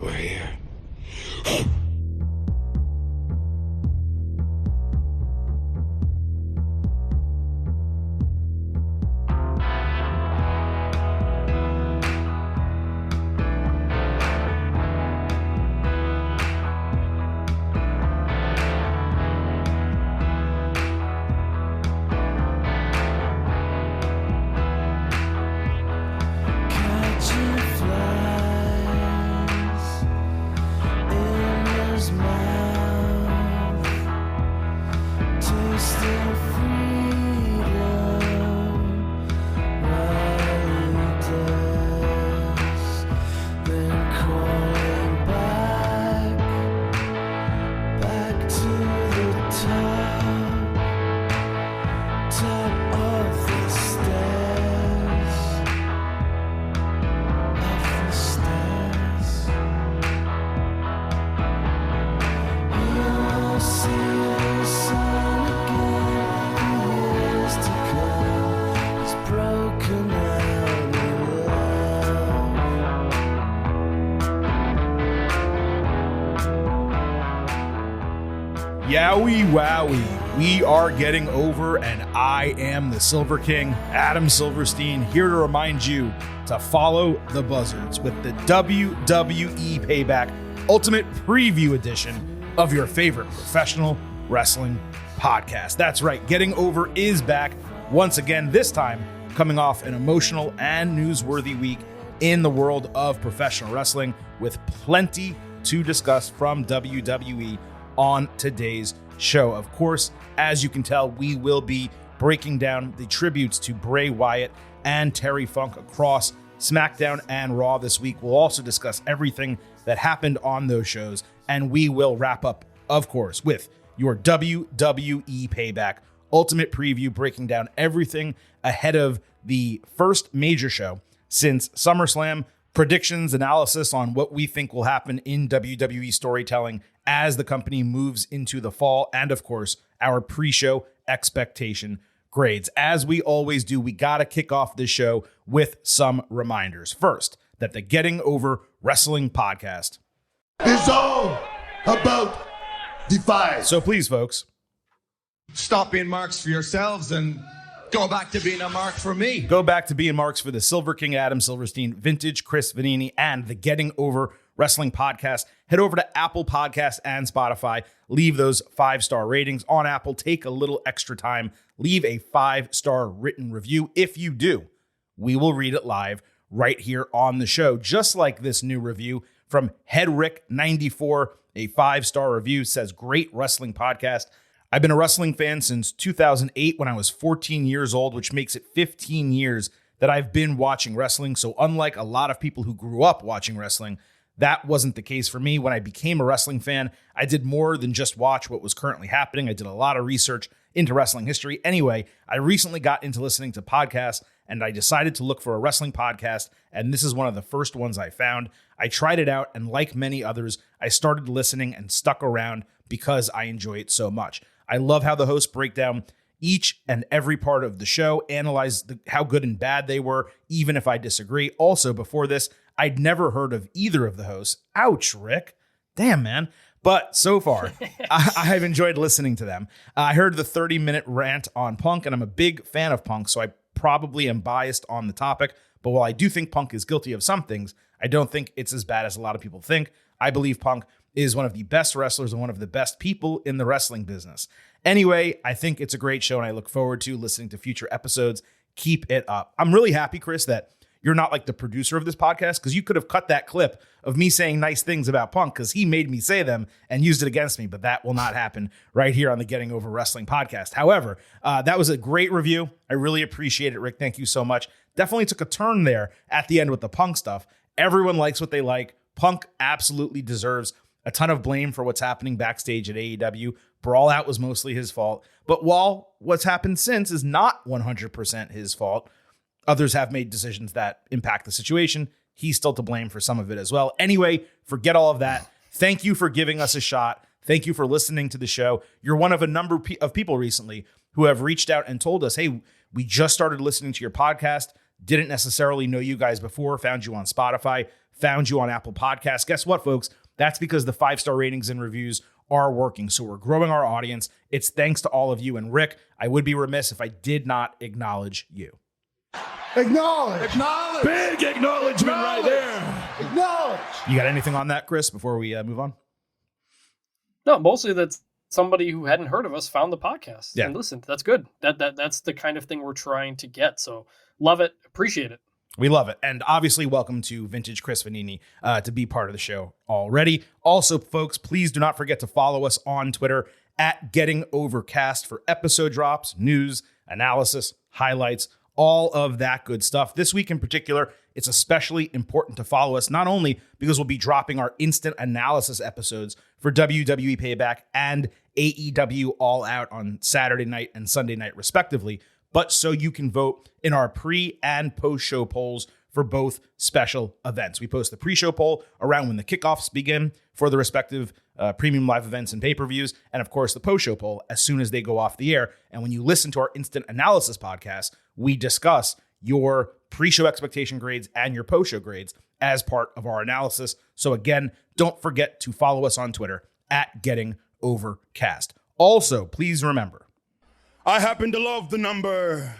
We're here. Yowie wowie, we are getting over, and I am the Silver King, Adam Silverstein, here to remind you to follow the buzzards with the WWE Payback Ultimate Preview Edition of your favorite professional wrestling podcast. That's right, Getting Over is back once again, this time coming off an emotional and newsworthy week in the world of professional wrestling with plenty to discuss from WWE on today's show. Of course, as you can tell, we will be breaking down the tributes to Bray Wyatt and Terry Funk across SmackDown and Raw this week. We'll also discuss everything that happened on those shows, and we will wrap up, of course, with your WWE Payback Ultimate Preview, breaking down everything ahead of the first major show since SummerSlam, predictions, analysis on what we think will happen in WWE storytelling as the company moves into the fall, and of course, our pre-show expectation grades. As we always do, we got to kick off this show with some reminders. First, that the Getting Over Wrestling podcast It's all about Defy. So please, folks, stop being marks for yourselves and go back to being a mark for me. Go back to being marks for the Silver King, Adam Silverstein, Vintage Chris Vanini, and the Getting Over Wrestling podcast. Head over to Apple Podcasts and Spotify. Leave those 5-star ratings on Apple. Take a little extra time. Leave a 5-star written review. If you do, we will read it live right here on the show. Just like this new review from Hedrick94, a 5-star review, says, "Great wrestling podcast. I've been a wrestling fan since 2008 when I was 14 years old, which makes it 15 years that I've been watching wrestling. So unlike a lot of people who grew up watching wrestling, that wasn't the case for me. When I became a wrestling fan, I did more than just watch what was currently happening. I did a lot of research into wrestling history. Anyway, I recently got into listening to podcasts, and I decided to look for a wrestling podcast, and this is one of the first ones I found. I tried it out, and like many others, I started listening and stuck around because I enjoy it so much. I love how the hosts break down each and every part of the show, analyze how good and bad they were, even if I disagree. Also, before this, I'd never heard of either of the hosts. Ouch, Rick. Damn, man. But so far, I've enjoyed listening to them. I heard the 30-minute rant on Punk, and I'm a big fan of Punk, so I probably am biased on the topic. But while I do think Punk is guilty of some things, I don't think it's as bad as a lot of people think. I believe Punk is one of the best wrestlers and one of the best people in the wrestling business. Anyway, I think it's a great show, and I look forward to listening to future episodes. Keep it up. I'm really happy, Chris, that you're not like the producer of this podcast, because you could have cut that clip of me saying nice things about Punk because he made me say them and used it against me. But that will not happen right here on the Getting Over Wrestling podcast. However, that was a great review. I really appreciate it, Rick. Thank you so much. Definitely took a turn there at the end with the Punk stuff. Everyone likes what they like. Punk absolutely deserves a ton of blame for what's happening backstage at AEW. Brawl Out was mostly his fault. But while what's happened since is not 100% his fault, others have made decisions that impact the situation. He's still to blame for some of it as well. Anyway, forget all of that. Thank you for giving us a shot. Thank you for listening to the show. You're one of a number of people recently who have reached out and told us, hey, we just started listening to your podcast. didn't necessarily know you guys before, found you on Spotify, found you on Apple Podcasts. Guess what, folks? That's because the 5-star ratings and reviews are working. So we're growing our audience. It's thanks to all of you. And Rick, I would be remiss if I did not acknowledge you. Acknowledge. Acknowledge. Big acknowledgement right there. Acknowledge. You got anything on that, Chris, before we move on? No, mostly that's somebody who hadn't heard of us found the podcast and listened. That's good. That's the kind of thing we're trying to get. So love it. Appreciate it. We love it. And obviously, welcome to Vintage Chris Vanini to be part of the show already. Also, folks, please do not forget to follow us on Twitter at Getting Overcast for episode drops, news, analysis, highlights, all of that good stuff. This week in particular, it's especially important to follow us, not only because we'll be dropping our instant analysis episodes for WWE Payback and AEW All Out on Saturday night and Sunday night, respectively, but so you can vote in our pre- and post-show polls for both special events. We post the pre-show poll around when the kickoffs begin for the respective premium live events and pay-per-views, and of course the post-show poll as soon as they go off the air. And when you listen to our instant analysis podcast, we discuss your pre-show expectation grades and your post-show grades as part of our analysis. So again, don't forget to follow us on Twitter at Getting Overcast. Also, please remember, I happen to love the number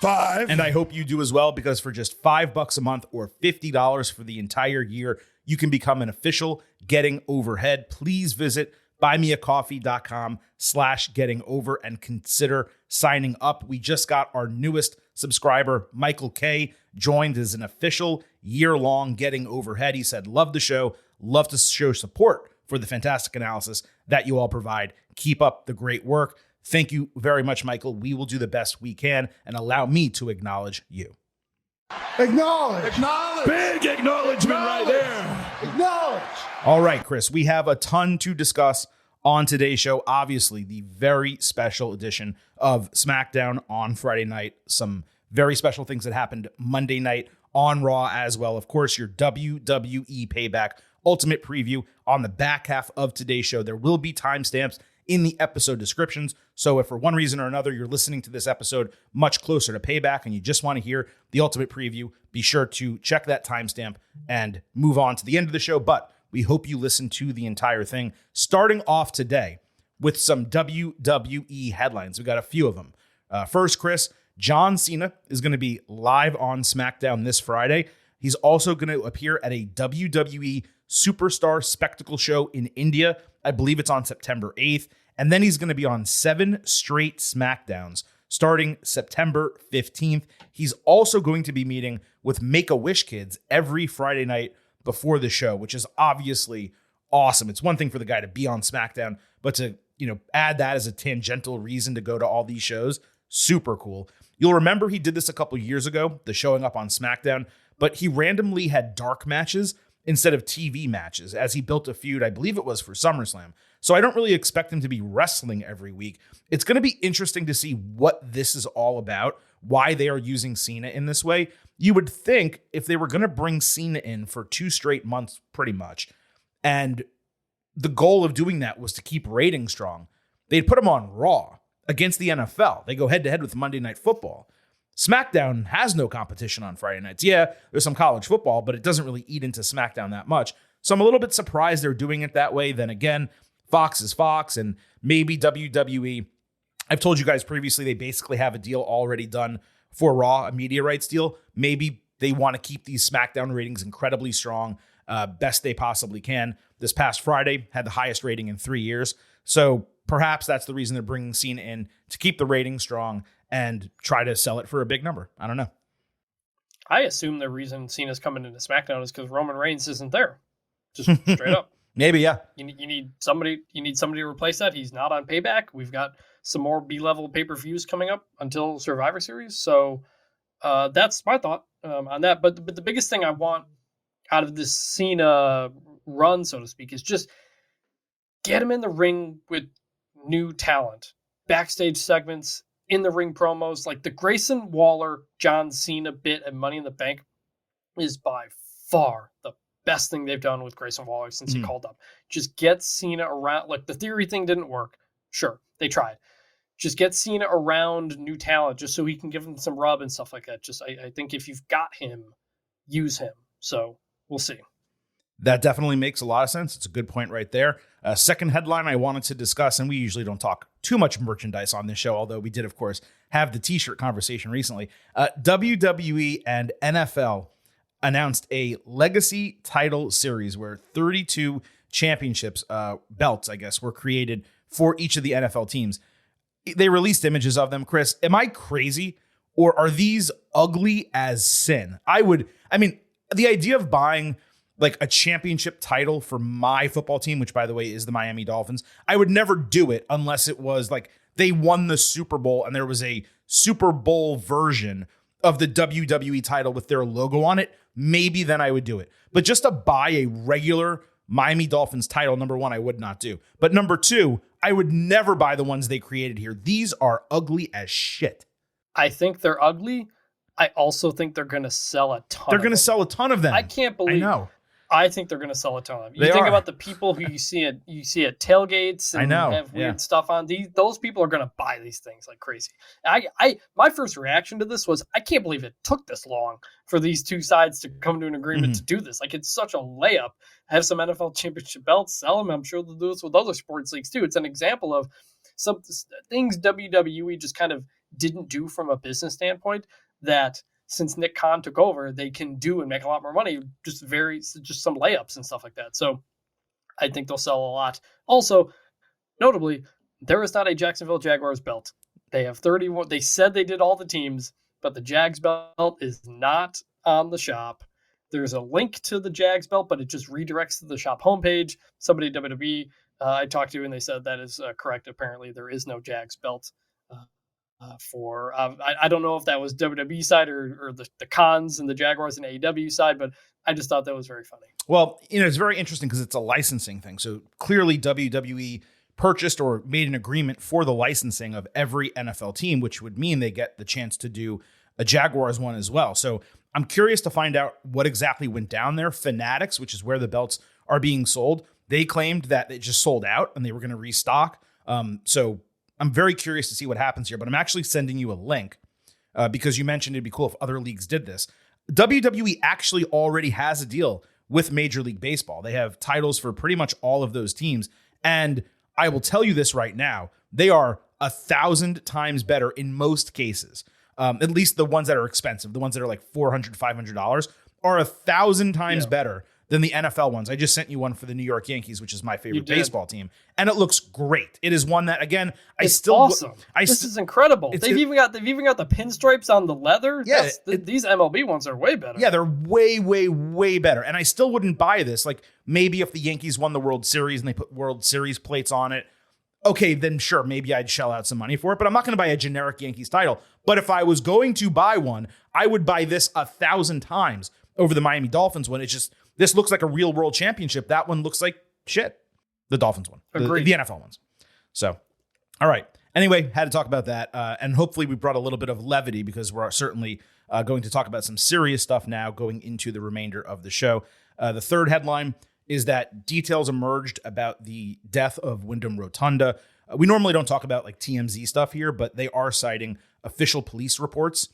5. and I hope you do as well, because for just $5 a month or $50 for the entire year, you can become an official Getting Overhead. Please visit buymeacoffee.com/gettingover and consider signing up. We just got our newest subscriber, Michael K, joined as an official year-long Getting Overhead. He said, love the show, love to show support for the fantastic analysis that you all provide. Keep up the great work. Thank you very much, Michael. We will do the best we can, and allow me to acknowledge you. Acknowledge. Acknowledge. Big acknowledgement right there. Acknowledge. All right, Chris, we have a ton to discuss on today's show. Obviously, the very special edition of SmackDown on Friday night. Some very special things that happened Monday night on Raw as well. Of course, your WWE Payback Ultimate Preview on the back half of today's show. There will be timestamps in the episode descriptions. So if for one reason or another you're listening to this episode much closer to Payback and you just want to hear the Ultimate Preview, be sure to check that timestamp and move on to the end of the show. But we hope you listen to the entire thing, starting off today with some WWE headlines. We got a few of them. First, Chris, John Cena is going to be live on SmackDown this Friday. He's also going to appear at a WWE Superstar Spectacle show in India. I believe it's on September 8th. And then he's going to be on 7 straight SmackDowns starting September 15th. He's also going to be meeting with Make-A-Wish kids every Friday night before the show, which is obviously awesome. It's one thing for the guy to be on SmackDown, but to, add that as a tangential reason to go to all these shows, super cool. You'll remember he did this a couple years ago, the showing up on SmackDown, but he randomly had dark matches instead of TV matches as he built a feud, I believe it was for SummerSlam. So I don't really expect him to be wrestling every week. It's going to be interesting to see what this is all about, why they are using Cena in this way. You would think if they were going to bring Cena in for 2 straight months, pretty much, and the goal of doing that was to keep ratings strong, they'd put him on Raw against the NFL. They go head-to-head with Monday Night Football. SmackDown has no competition on Friday nights. Yeah, there's some college football, but it doesn't really eat into SmackDown that much. So I'm a little bit surprised they're doing it that way. Then again, Fox is Fox, and maybe WWE. I've told you guys previously, they basically have a deal already done for Raw, a media rights deal. Maybe they want to keep these SmackDown ratings incredibly strong, best they possibly can. This past Friday had the highest rating in 3 years. So perhaps that's the reason they're bringing Cena in, to keep the ratings strong and try to sell it for a big number. I don't know. I assume the reason Cena's coming into SmackDown is because Roman Reigns isn't there. Just straight up. Maybe, yeah. You need somebody. You need somebody to replace that. He's not on Payback. We've got some more B-level pay-per-views coming up until Survivor Series. So that's my thought on that. But the biggest thing I want out of this Cena run, so to speak, is just get him in the ring with new talent, backstage segments, in the ring promos. Like the Grayson Waller, John Cena bit at Money in the Bank is by far the best thing they've done with Grayson Waller since he called up. Just get Cena around. Like the theory thing didn't work. Sure, they tried. just get Cena around new talent just so he can give him some rub and stuff like that. Just I think if you've got him, use him. So we'll see. That definitely makes a lot of sense. It's a good point right there. Second headline I wanted to discuss, and we usually don't talk too much merchandise on this show, although we did, of course, have the t-shirt conversation recently. WWE and NFL announced a legacy title series where 32 championships, belts, I guess, were created for each of the NFL teams. They released images of them. Chris, am I crazy, or are these ugly as sin? The idea of buying like a championship title for my football team, which by the way is the Miami Dolphins, I would never do it unless it was like they won the Super Bowl and there was a Super Bowl version of the WWE title with their logo on it. Maybe then I would do it. But just to buy a regular Miami Dolphins title, number one, I would not do. But number two, I would never buy the ones they created here. These are ugly as shit. I think they're ugly. I also think they're going to sell a ton. They're going to sell a ton of them. I can't believe. I know. I think they're going to sell a ton of them. You They think are. about the people who you see at tailgates and I know, have weird yeah. stuff on. Those people are going to buy these things like crazy. My first reaction to this was, I can't believe it took this long for these two sides to come to an agreement to do this. Like, it's such a layup. Have some NFL championship belts, sell them. I'm sure they'll do this with other sports leagues too. It's an example of some things WWE just kind of didn't do from a business standpoint that, since Nick Khan took over, they can do and make a lot more money. Just some layups and stuff like that. So I think they'll sell a lot. Also, notably, there is not a Jacksonville Jaguars belt. They have 31. They said they did all the teams, but the Jags belt is not on the shop. There's a link to the Jags belt, but it just redirects to the shop homepage. Somebody at WWE I talked to, and they said that is correct. Apparently, there is no Jags belt. I don't know if that was WWE side or the Cons and the Jaguars and AEW side, but I just thought that was very funny. Well, it's very interesting because it's a licensing thing. So clearly WWE purchased or made an agreement for the licensing of every NFL team, which would mean they get the chance to do a Jaguars one as well. So I'm curious to find out what exactly went down there. Fanatics, which is where the belts are being sold, they claimed that it just sold out and they were going to restock. So I'm very curious to see what happens here, but I'm actually sending you a link because you mentioned it'd be cool if other leagues did this. WWE actually already has a deal with Major League Baseball. They have titles for pretty much all of those teams. And I will tell you this right now, they are 1,000 times better in most cases. At least the ones that are expensive, the ones that are like $400, $500 are 1,000 times better than the NFL ones. I just sent you one for the New York Yankees, which is my favorite baseball team, and it looks great. It is one that, again, This is incredible. They've even got the pinstripes on the leather. Yeah, these MLB ones are way better. Yeah, they're way, way, way better. And I still wouldn't buy this. Like, maybe if the Yankees won the World Series and they put World Series plates on it, okay, then sure, maybe I'd shell out some money for it. But I'm not going to buy a generic Yankees title. But if I was going to buy one, I would buy this 1,000 times over the Miami Dolphins one. It's just, this looks like a real world championship. That one looks like shit. The Dolphins one. The NFL ones. So, all right. Anyway, had to talk about that. And hopefully we brought a little bit of levity because we're certainly going to talk about some serious stuff now going into the remainder of the show. The third headline is that details emerged about the death of Wyndham Rotunda. We normally don't talk about like TMZ stuff here, but they are citing official police reports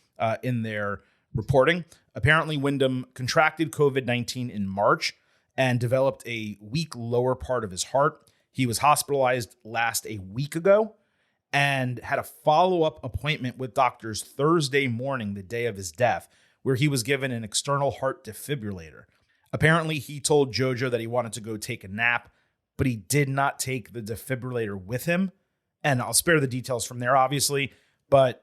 in their reporting. Apparently, Wyndham contracted COVID-19 in March and developed a weak lower part of his heart. He was hospitalized last a week ago and had a follow-up appointment with doctors Thursday morning, the day of his death, where he was given an external heart defibrillator. Apparently, he told JoJo that he wanted to go take a nap, but he did not take the defibrillator with him. And I'll spare the details from there, obviously, but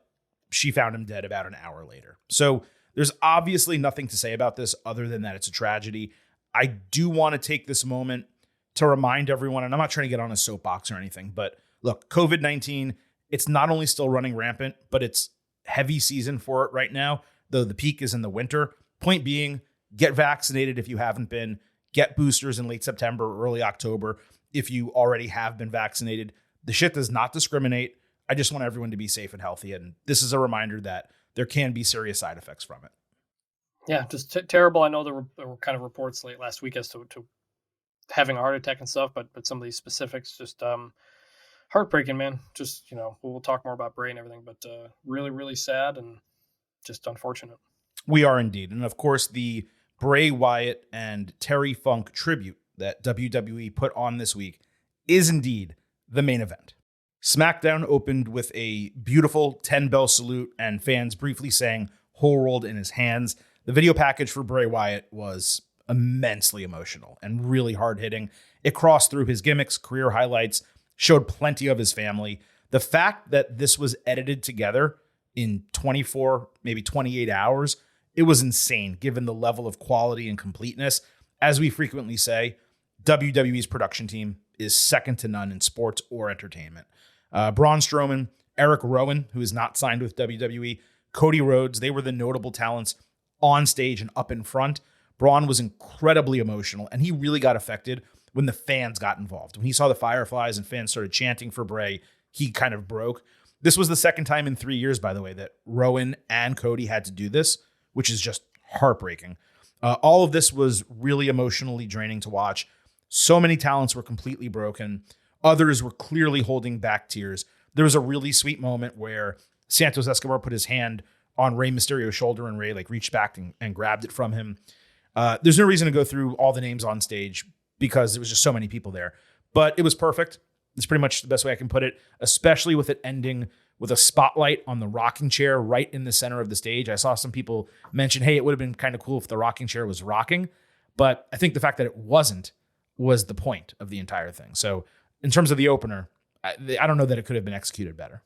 she found him dead about an hour later. So there's obviously nothing to say about this other than that it's a tragedy. I do want to take this moment to remind everyone, and I'm not trying to get on a soapbox or anything, but look, COVID-19, it's not only still running rampant, but it's heavy season for it right now, though the peak is in the winter. Point being, get vaccinated if you haven't been. Get boosters in late September, early October if you already have been vaccinated. The shit does not discriminate. I just want everyone to be safe and healthy, and this is a reminder that there can be serious side effects from it. Yeah, just terrible. I know there were kind of reports last week as to having a heart attack and stuff, but some of these specifics just heartbreaking, man. Just, we'll talk more about Bray and everything, but really, really sad and just unfortunate. We are indeed. And of course, the Bray Wyatt and Terry Funk tribute that WWE put on this week is indeed the main event. SmackDown opened with a beautiful 10-bell salute and fans briefly saying "whole world in his hands." The video package for Bray Wyatt was immensely emotional and really hard-hitting. It crossed through his gimmicks, career highlights, showed plenty of his family. The fact that this was edited together in 24, maybe 28 hours, it was insane given the level of quality and completeness. As we frequently say, WWE's production team is second to none in sports or entertainment. Braun Strowman, Eric Rowan, who is not signed with WWE, Cody Rhodes, they were the notable talents on stage and up in front. Braun was incredibly emotional, and he really got affected when the fans got involved. When he saw the Fireflies and fans started chanting for Bray, he kind of broke. This was the second time in 3 years, by the way, that Rowan and Cody had to do this, which is just heartbreaking. All of this was really emotionally draining to watch. So many talents were completely broken. Others were clearly holding back tears. There was a really sweet moment where Santos Escobar put his hand on Rey Mysterio's shoulder and Rey reached back and grabbed it from him. There's no reason to go through all the names on stage because there was just so many people there. But it was perfect. It's pretty much the best way I can put it, especially with it ending with a spotlight on the rocking chair right in the center of the stage. I saw some people mention, hey, it would have been kind of cool if the rocking chair was rocking. But I think the fact that it wasn't was the point of the entire thing. So in terms of the opener, I don't know that it could have been executed better.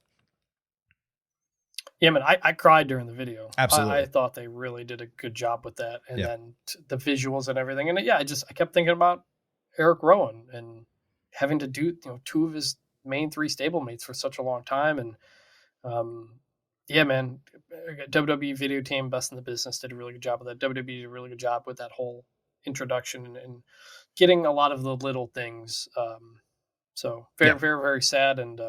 Yeah, man, I cried during the video. Absolutely. I thought they really did a good job with that. And then the visuals and everything. And I kept thinking about Eric Rowan and having to do, two of his main three stablemates for such a long time. And man, WWE video team, best in the business, did a really good job with that. WWE did a really good job with that whole introduction and getting a lot of the little things. So very, very, very sad. And,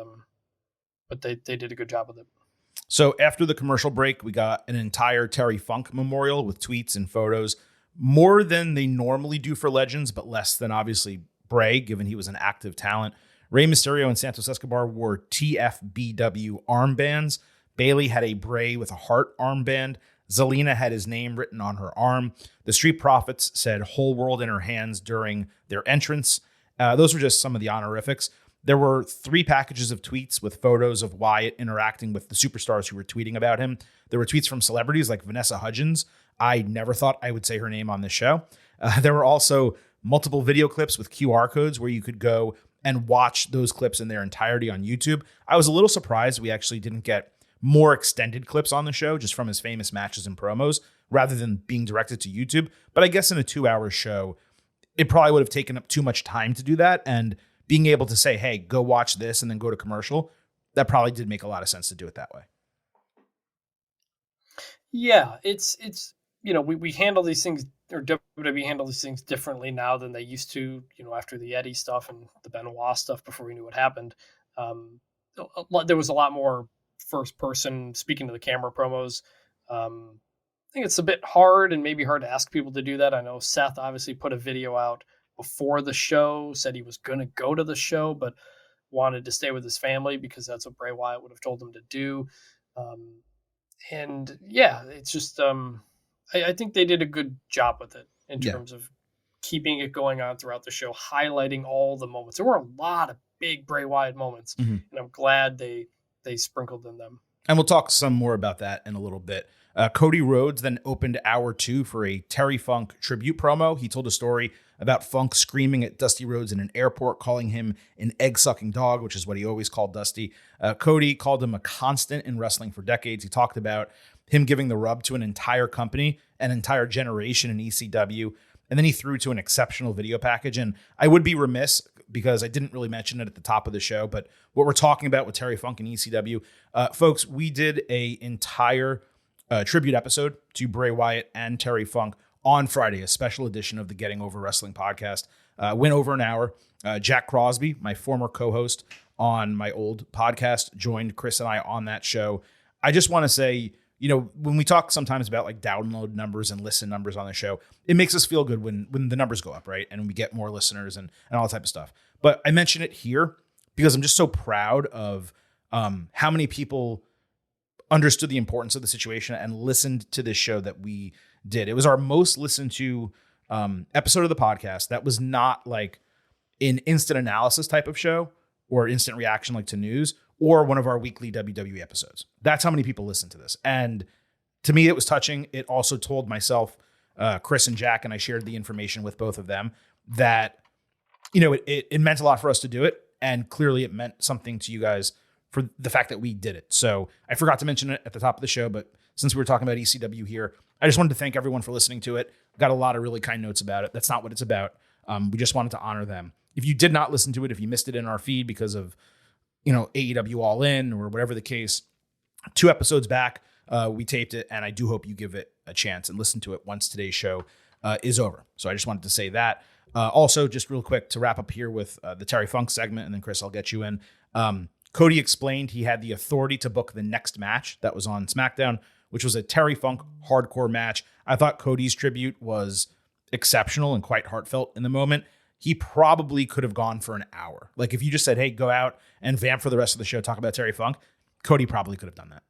but they did a good job with it. So after the commercial break, we got an entire Terry Funk memorial with tweets and photos, more than they normally do for legends, but less than obviously Bray, given he was an active talent. Rey Mysterio and Santos Escobar wore TFBW armbands. Bayley had a Bray with a heart armband. Zelina had his name written on her arm. The Street Profits said "whole world in her hands" during their entrance. Those were just some of the honorifics. There were 3 packages of tweets with photos of Wyatt interacting with the superstars who were tweeting about him. There were tweets from celebrities like Vanessa Hudgens. I never thought I would say her name on this show. There were also multiple video clips with QR codes where you could go and watch those clips in their entirety on YouTube. I was a little surprised we actually didn't get more extended clips on the show just from his famous matches and promos rather than being directed to YouTube. But I guess in a 2-hour show, it probably would have taken up too much time to do that. And being able to say, hey, go watch this and then go to commercial, that probably did make a lot of sense to do it that way. Yeah, it's we handle these things, or WWE handle these things differently now than they used to, after the Eddie stuff and the Benoit stuff before we knew what happened. There was a lot more first person speaking to the camera promos. I think it's a bit hard and maybe hard to ask people to do that. I know Seth obviously put a video out before the show, said he was going to go to the show, but wanted to stay with his family because that's what Bray Wyatt would have told him to do. It's just, I think they did a good job with it in terms of keeping it going on throughout the show, highlighting all the moments. There were a lot of big Bray Wyatt moments, and I'm glad they sprinkled in them. And we'll talk some more about that in a little bit. Cody Rhodes then opened hour 2 for a Terry Funk tribute promo. He told a story about Funk screaming at Dusty Rhodes in an airport, calling him an egg-sucking dog, which is what he always called Dusty. Cody called him a constant in wrestling for decades. He talked about him giving the rub to an entire company, an entire generation in ECW, and then he threw to an exceptional video package. And I would be remiss because I didn't really mention it at the top of the show, but what we're talking about with Terry Funk and ECW, folks, we did a entire tribute episode to Bray Wyatt and Terry Funk on Friday, a special edition of the Getting Over Wrestling podcast. Went over an hour. Jack Crosby, my former co-host on my old podcast, joined Chris and I on that show. I just want to say, when we talk sometimes about like download numbers and listen numbers on the show, it makes us feel good when the numbers go up, right? And we get more listeners and all that type of stuff. But I mention it here because I'm just so proud of how many people understood the importance of the situation and listened to this show that we did. It was our most listened to episode of the podcast that was not like an instant analysis type of show or instant reaction like to news or one of our weekly WWE episodes. That's how many people listened to this. And to me, it was touching. It also told myself, Chris and Jack, and I shared the information with both of them, that, you know, it meant a lot for us to do it. And clearly it meant something to you guys for the fact that we did it. So I forgot to mention it at the top of the show, but since we were talking about ECW here, I just wanted to thank everyone for listening to it. Got a lot of really kind notes about it. That's not what it's about. We just wanted to honor them. If you did not listen to it, if you missed it in our feed because of, you know, AEW All In or whatever the case, 2 episodes back, we taped it, and I do hope you give it a chance and listen to it once today's show is over. So I just wanted to say that. Also, just real quick to wrap up here with the Terry Funk segment, and then Chris, I'll get you in. Cody explained he had the authority to book the next match that was on SmackDown, which was a Terry Funk hardcore match. I thought Cody's tribute was exceptional and quite heartfelt in the moment. He probably could have gone for an hour. Like if you just said, hey, go out and vamp for the rest of the show, talk about Terry Funk, Cody probably could have done that.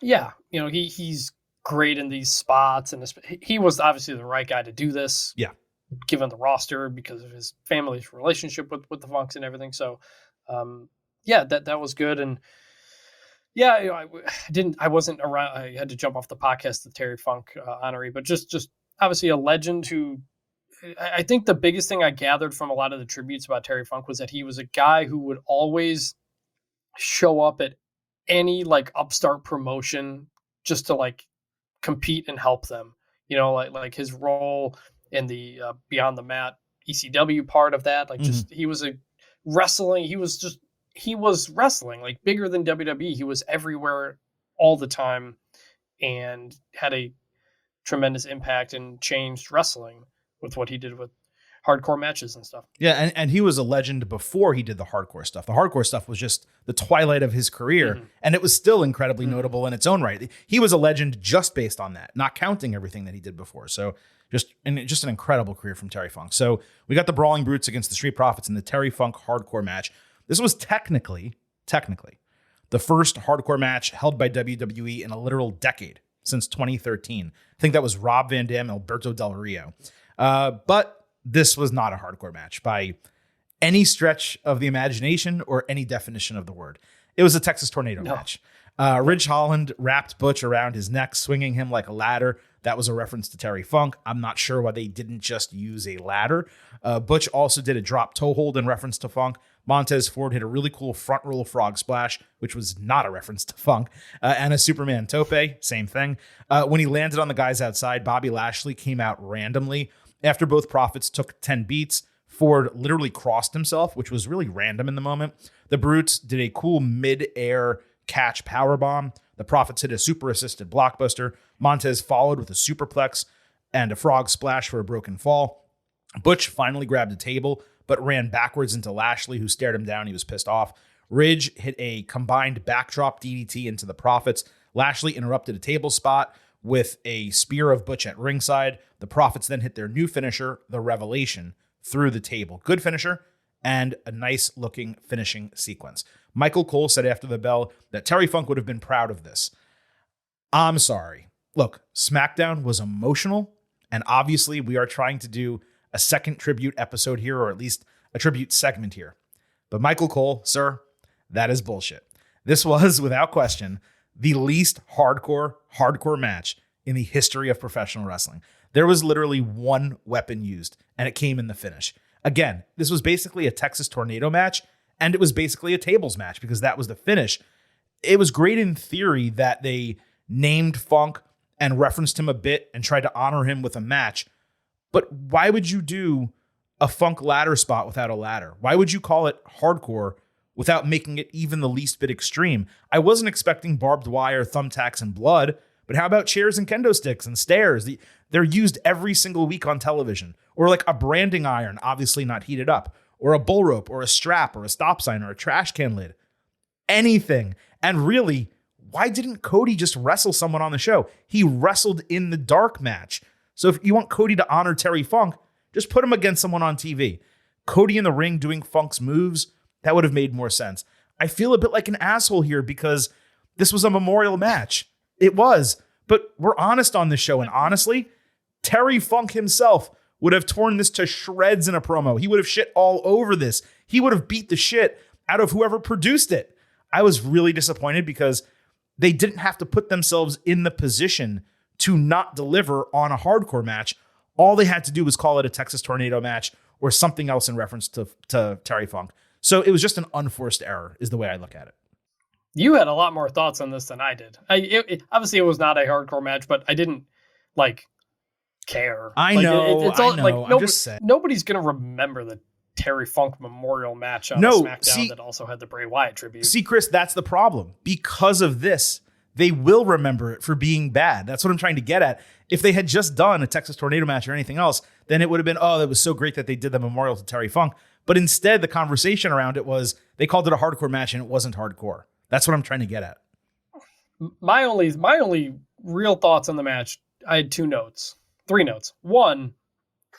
Yeah, you know, he's great in these spots, and he was obviously the right guy to do this. Yeah, given the roster because of his family's relationship with the Funks and everything. So, yeah, that was good. And yeah, you know, I wasn't around. I had to jump off the podcast, the Terry Funk honoree, but just obviously a legend who. I think the biggest thing I gathered from a lot of the tributes about Terry Funk was that he was a guy who would always show up at any like upstart promotion just to like compete and help them, you know, like his role in the Beyond the Mat ECW part of that, like just he was wrestling like bigger than WWE. He was everywhere all the time and had a tremendous impact and changed wrestling with what he did with hardcore matches and stuff. Yeah, and he was a legend before he did the hardcore stuff. The hardcore stuff was just the twilight of his career, and it was still incredibly notable in its own right. He was a legend just based on that, not counting everything that he did before. So just an incredible career from Terry Funk. So we got the Brawling Brutes against the Street Profits in the Terry Funk hardcore match. This was technically the first hardcore match held by WWE in a literal decade, since 2013. I think that was Rob Van Dam and Alberto Del Rio. But this was not a hardcore match by any stretch of the imagination or any definition of the word. It was a Texas Tornado match. Ridge Holland wrapped Butch around his neck, swinging him like a ladder. That was a reference to Terry Funk. I'm not sure why they didn't just use a ladder. Butch also did a drop toe hold in reference to Funk. Montez Ford hit a really cool front roll frog splash, which was not a reference to Funk, and a Superman tope, same thing. When he landed on the guys outside, Bobby Lashley came out randomly. After both Profits took 10 beats, Ford literally crossed himself, which was really random in the moment. The Brutes did a cool mid-air catch powerbomb. The Profits hit a super-assisted blockbuster. Montez followed with a superplex and a frog splash for a broken fall. Butch finally grabbed a table, but ran backwards into Lashley, who stared him down. He was pissed off. Ridge hit a combined backdrop DDT into the Profits. Lashley interrupted a table spot with a spear of Butch at ringside. The Profits then hit their new finisher, the Revelation, through the table. Good finisher and a nice looking finishing sequence. Michael Cole said after the bell that Terry Funk would have been proud of this. I'm sorry. Look, SmackDown was emotional, and obviously we are trying to do a second tribute episode here, or at least a tribute segment here. But Michael Cole, sir, that is bullshit. This was, without question, the least hardcore match in the history of professional wrestling. There was literally one weapon used, and it came in the finish. Again, this was basically a Texas Tornado match, and it was basically a tables match because that was the finish. It was great in theory that they named Funk and referenced him a bit and tried to honor him with a match. But why would you do a Funk ladder spot without a ladder? Why would you call it hardcore without making it even the least bit extreme? I wasn't expecting barbed wire, thumbtacks, and blood, but how about chairs and kendo sticks and stairs? They're used every single week on television. Or like a branding iron, obviously not heated up, or a bull rope, or a strap, or a stop sign, or a trash can lid. Anything. And really, why didn't Cody just wrestle someone on the show? He wrestled in the dark match. So if you want Cody to honor Terry Funk, just put him against someone on TV. Cody in the ring doing Funk's moves, that would have made more sense. I feel a bit like an asshole here because this was a memorial match. It was, but we're honest on this show. And honestly, Terry Funk himself would have torn this to shreds in a promo. He would have shit all over this. He would have beat the shit out of whoever produced it. I was really disappointed because they didn't have to put themselves in the position to not deliver on a hardcore match. All they had to do was call it a Texas Tornado match or something else in reference to Terry Funk. So it was just an unforced error is the way I look at it. You had a lot more thoughts on this than I did. Obviously, it was not a hardcore match, but I didn't care. I like, know. It's all, I know. Like, I'm just saying. Nobody's gonna remember the Terry Funk Memorial match on SmackDown that also had the Bray Wyatt tribute. See, Chris, that's the problem. Because of this, they will remember it for being bad. That's what I'm trying to get at. If they had just done a Texas Tornado match or anything else, then it would have been, oh, that was so great that they did the memorial to Terry Funk. But instead, the conversation around it was they called it a hardcore match and it wasn't hardcore. That's what I'm trying to get at. My only real thoughts on the match, I had three notes. One,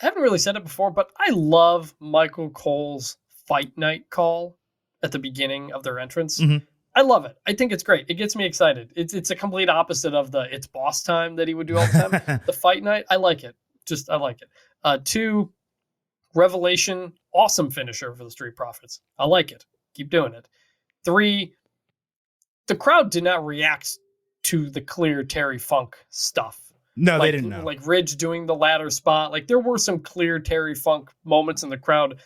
I haven't really said it before, but I love Michael Cole's fight night call at the beginning of their entrance. Mm-hmm. I love it. I think it's great. It gets me excited. It's a complete opposite of the it's boss time that he would do all the time. The fight night, I like it. I like it. Two, Revelation, awesome finisher for the Street Profits. I like it. Keep doing it. Three, the crowd did not react to the clear Terry Funk stuff. No, they didn't know. Like Ridge doing the ladder spot. Like there were some clear Terry Funk moments in the crowd.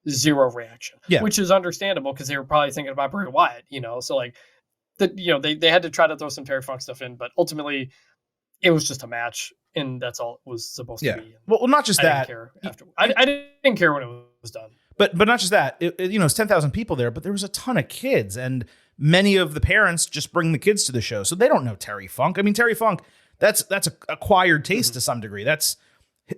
Zero reaction, which is understandable because they were probably thinking about Bray Wyatt, So they had to try to throw some Terry Funk stuff in, but ultimately it was just a match and that's all it was supposed to be. Well, not just that. I didn't care when it was done. But not just that. It's 10,000 people there, but there was a ton of kids and many of the parents just bring the kids to the show. So they don't know Terry Funk. I mean, Terry Funk, that's a acquired taste to some degree. That's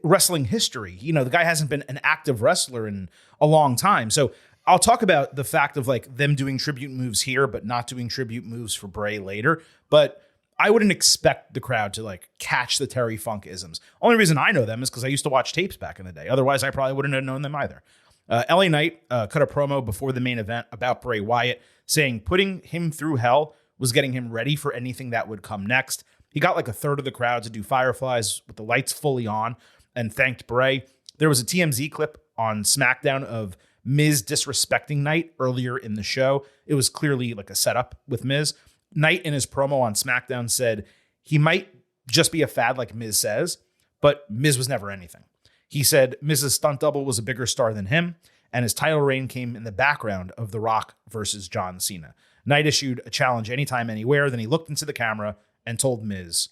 wrestling history. The guy hasn't been an active wrestler in a long time. So I'll talk about the fact of them doing tribute moves here, but not doing tribute moves for Bray later. But I wouldn't expect the crowd to catch the Terry Funk isms. Only reason I know them is because I used to watch tapes back in the day. Otherwise, I probably wouldn't have known them either. LA Knight cut a promo before the main event about Bray Wyatt, saying putting him through hell was getting him ready for anything that would come next. He got a third of the crowd to do fireflies with the lights fully on and thanked Bray. There was a TMZ clip on SmackDown of Miz disrespecting Knight earlier in the show. It was clearly a setup with Miz. Knight in his promo on SmackDown said he might just be a fad like Miz says, but Miz was never anything. He said Miz's stunt double was a bigger star than him, and his title reign came in the background of The Rock versus John Cena. Knight issued a challenge anytime, anywhere. Then he looked into the camera and told Miz,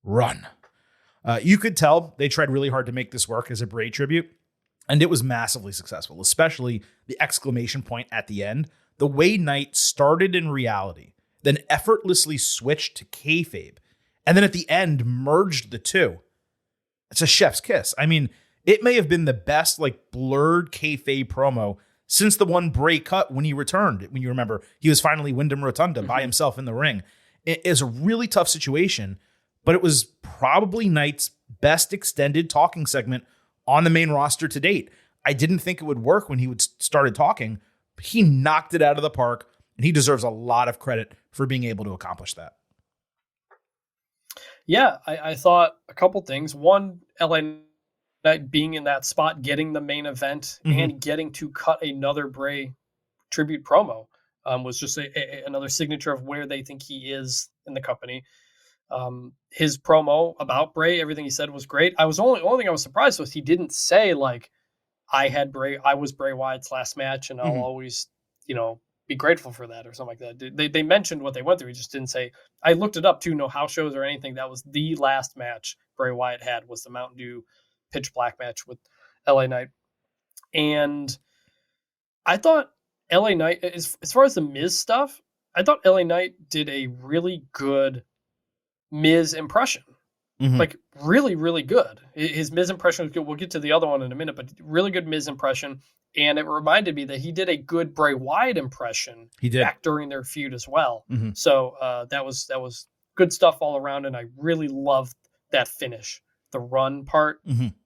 run. You could tell they tried really hard to make this work as a Bray tribute, and it was massively successful, especially the exclamation point at the end. The way Knight started in reality, then effortlessly switched to kayfabe, and then at the end merged the two. It's a chef's kiss. I mean, it may have been the best blurred kayfabe promo since the one Bray cut when he returned. When you remember, he was finally Wyndham Rotunda by himself in the ring. It is a really tough situation, but it was probably Knight's best extended talking segment on the main roster to date. I didn't think it would work when he started talking, but he knocked it out of the park, and he deserves a lot of credit for being able to accomplish that. Yeah, I thought a couple things. One, LA Knight being in that spot, getting the main event, and getting to cut another Bray tribute promo was just another signature of where they think he is in the company. His promo about Bray, everything he said was great. Only thing I was surprised was he didn't say I was Bray Wyatt's last match and I'll always, be grateful for that or something like that. They mentioned what they went through. He just didn't say, I looked it up too, no house shows or anything. That was the last match Bray Wyatt had was the Mountain Dew pitch black match with LA Knight. And I thought LA Knight, as far as the Miz stuff, I thought LA Knight did a really good Miz impression. Really, really good. His Miz impression was good. We'll get to the other one in a minute, but really good Miz impression. And it reminded me that he did a good Bray Wyatt impression back during their feud as well. So that was good stuff all around. And I really loved that finish. The run part,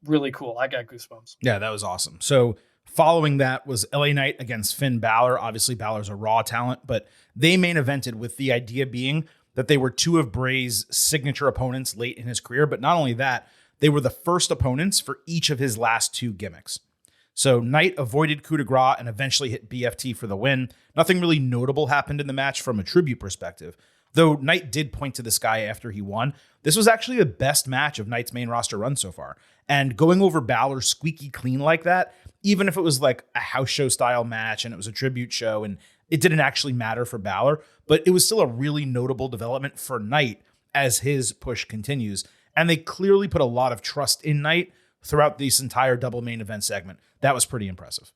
really cool. I got goosebumps. Yeah, that was awesome. So Following that was LA Knight against Finn Balor. Obviously, Balor's a Raw talent, but they main evented with the idea being that they were two of Bray's signature opponents late in his career. But not only that, they were the first opponents for each of his last two gimmicks. So Knight avoided coup de grace and eventually hit BFT for the win. Nothing really notable happened in the match from a tribute perspective, though Knight did point to this guy after he won. This was actually the best match of Knight's main roster run so far. And going over Balor squeaky clean like that, even if it was like a house show style match and it was a tribute show and it didn't actually matter for Balor, but it was still a really notable development for Knight as his push continues. And they clearly put a lot of trust in Knight throughout this entire double main event segment. That was pretty impressive.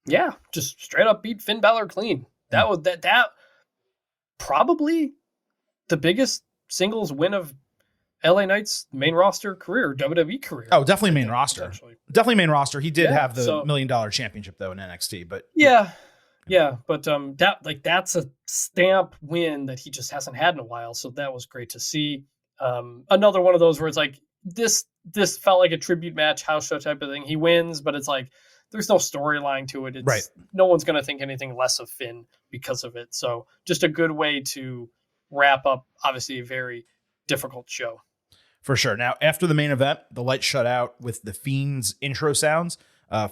Yeah, just straight up beat Finn Balor clean. That was that probably the biggest singles win of LA Knight's main roster career, WWE career. Oh, definitely main roster. Definitely main roster. He did have the $1 million championship though in NXT, but yeah, but that's a stamp win that he just hasn't had in a while. So that was great to see. Another one of those where it's like this felt like a tribute match, house show type of thing. He wins, but it's like there's no storyline to it. It's right. No one's going to think anything less of Finn because of it. So just a good way to wrap up, obviously, a very difficult show. For sure. Now, after the main event, the lights shut out with the Fiend's intro sounds.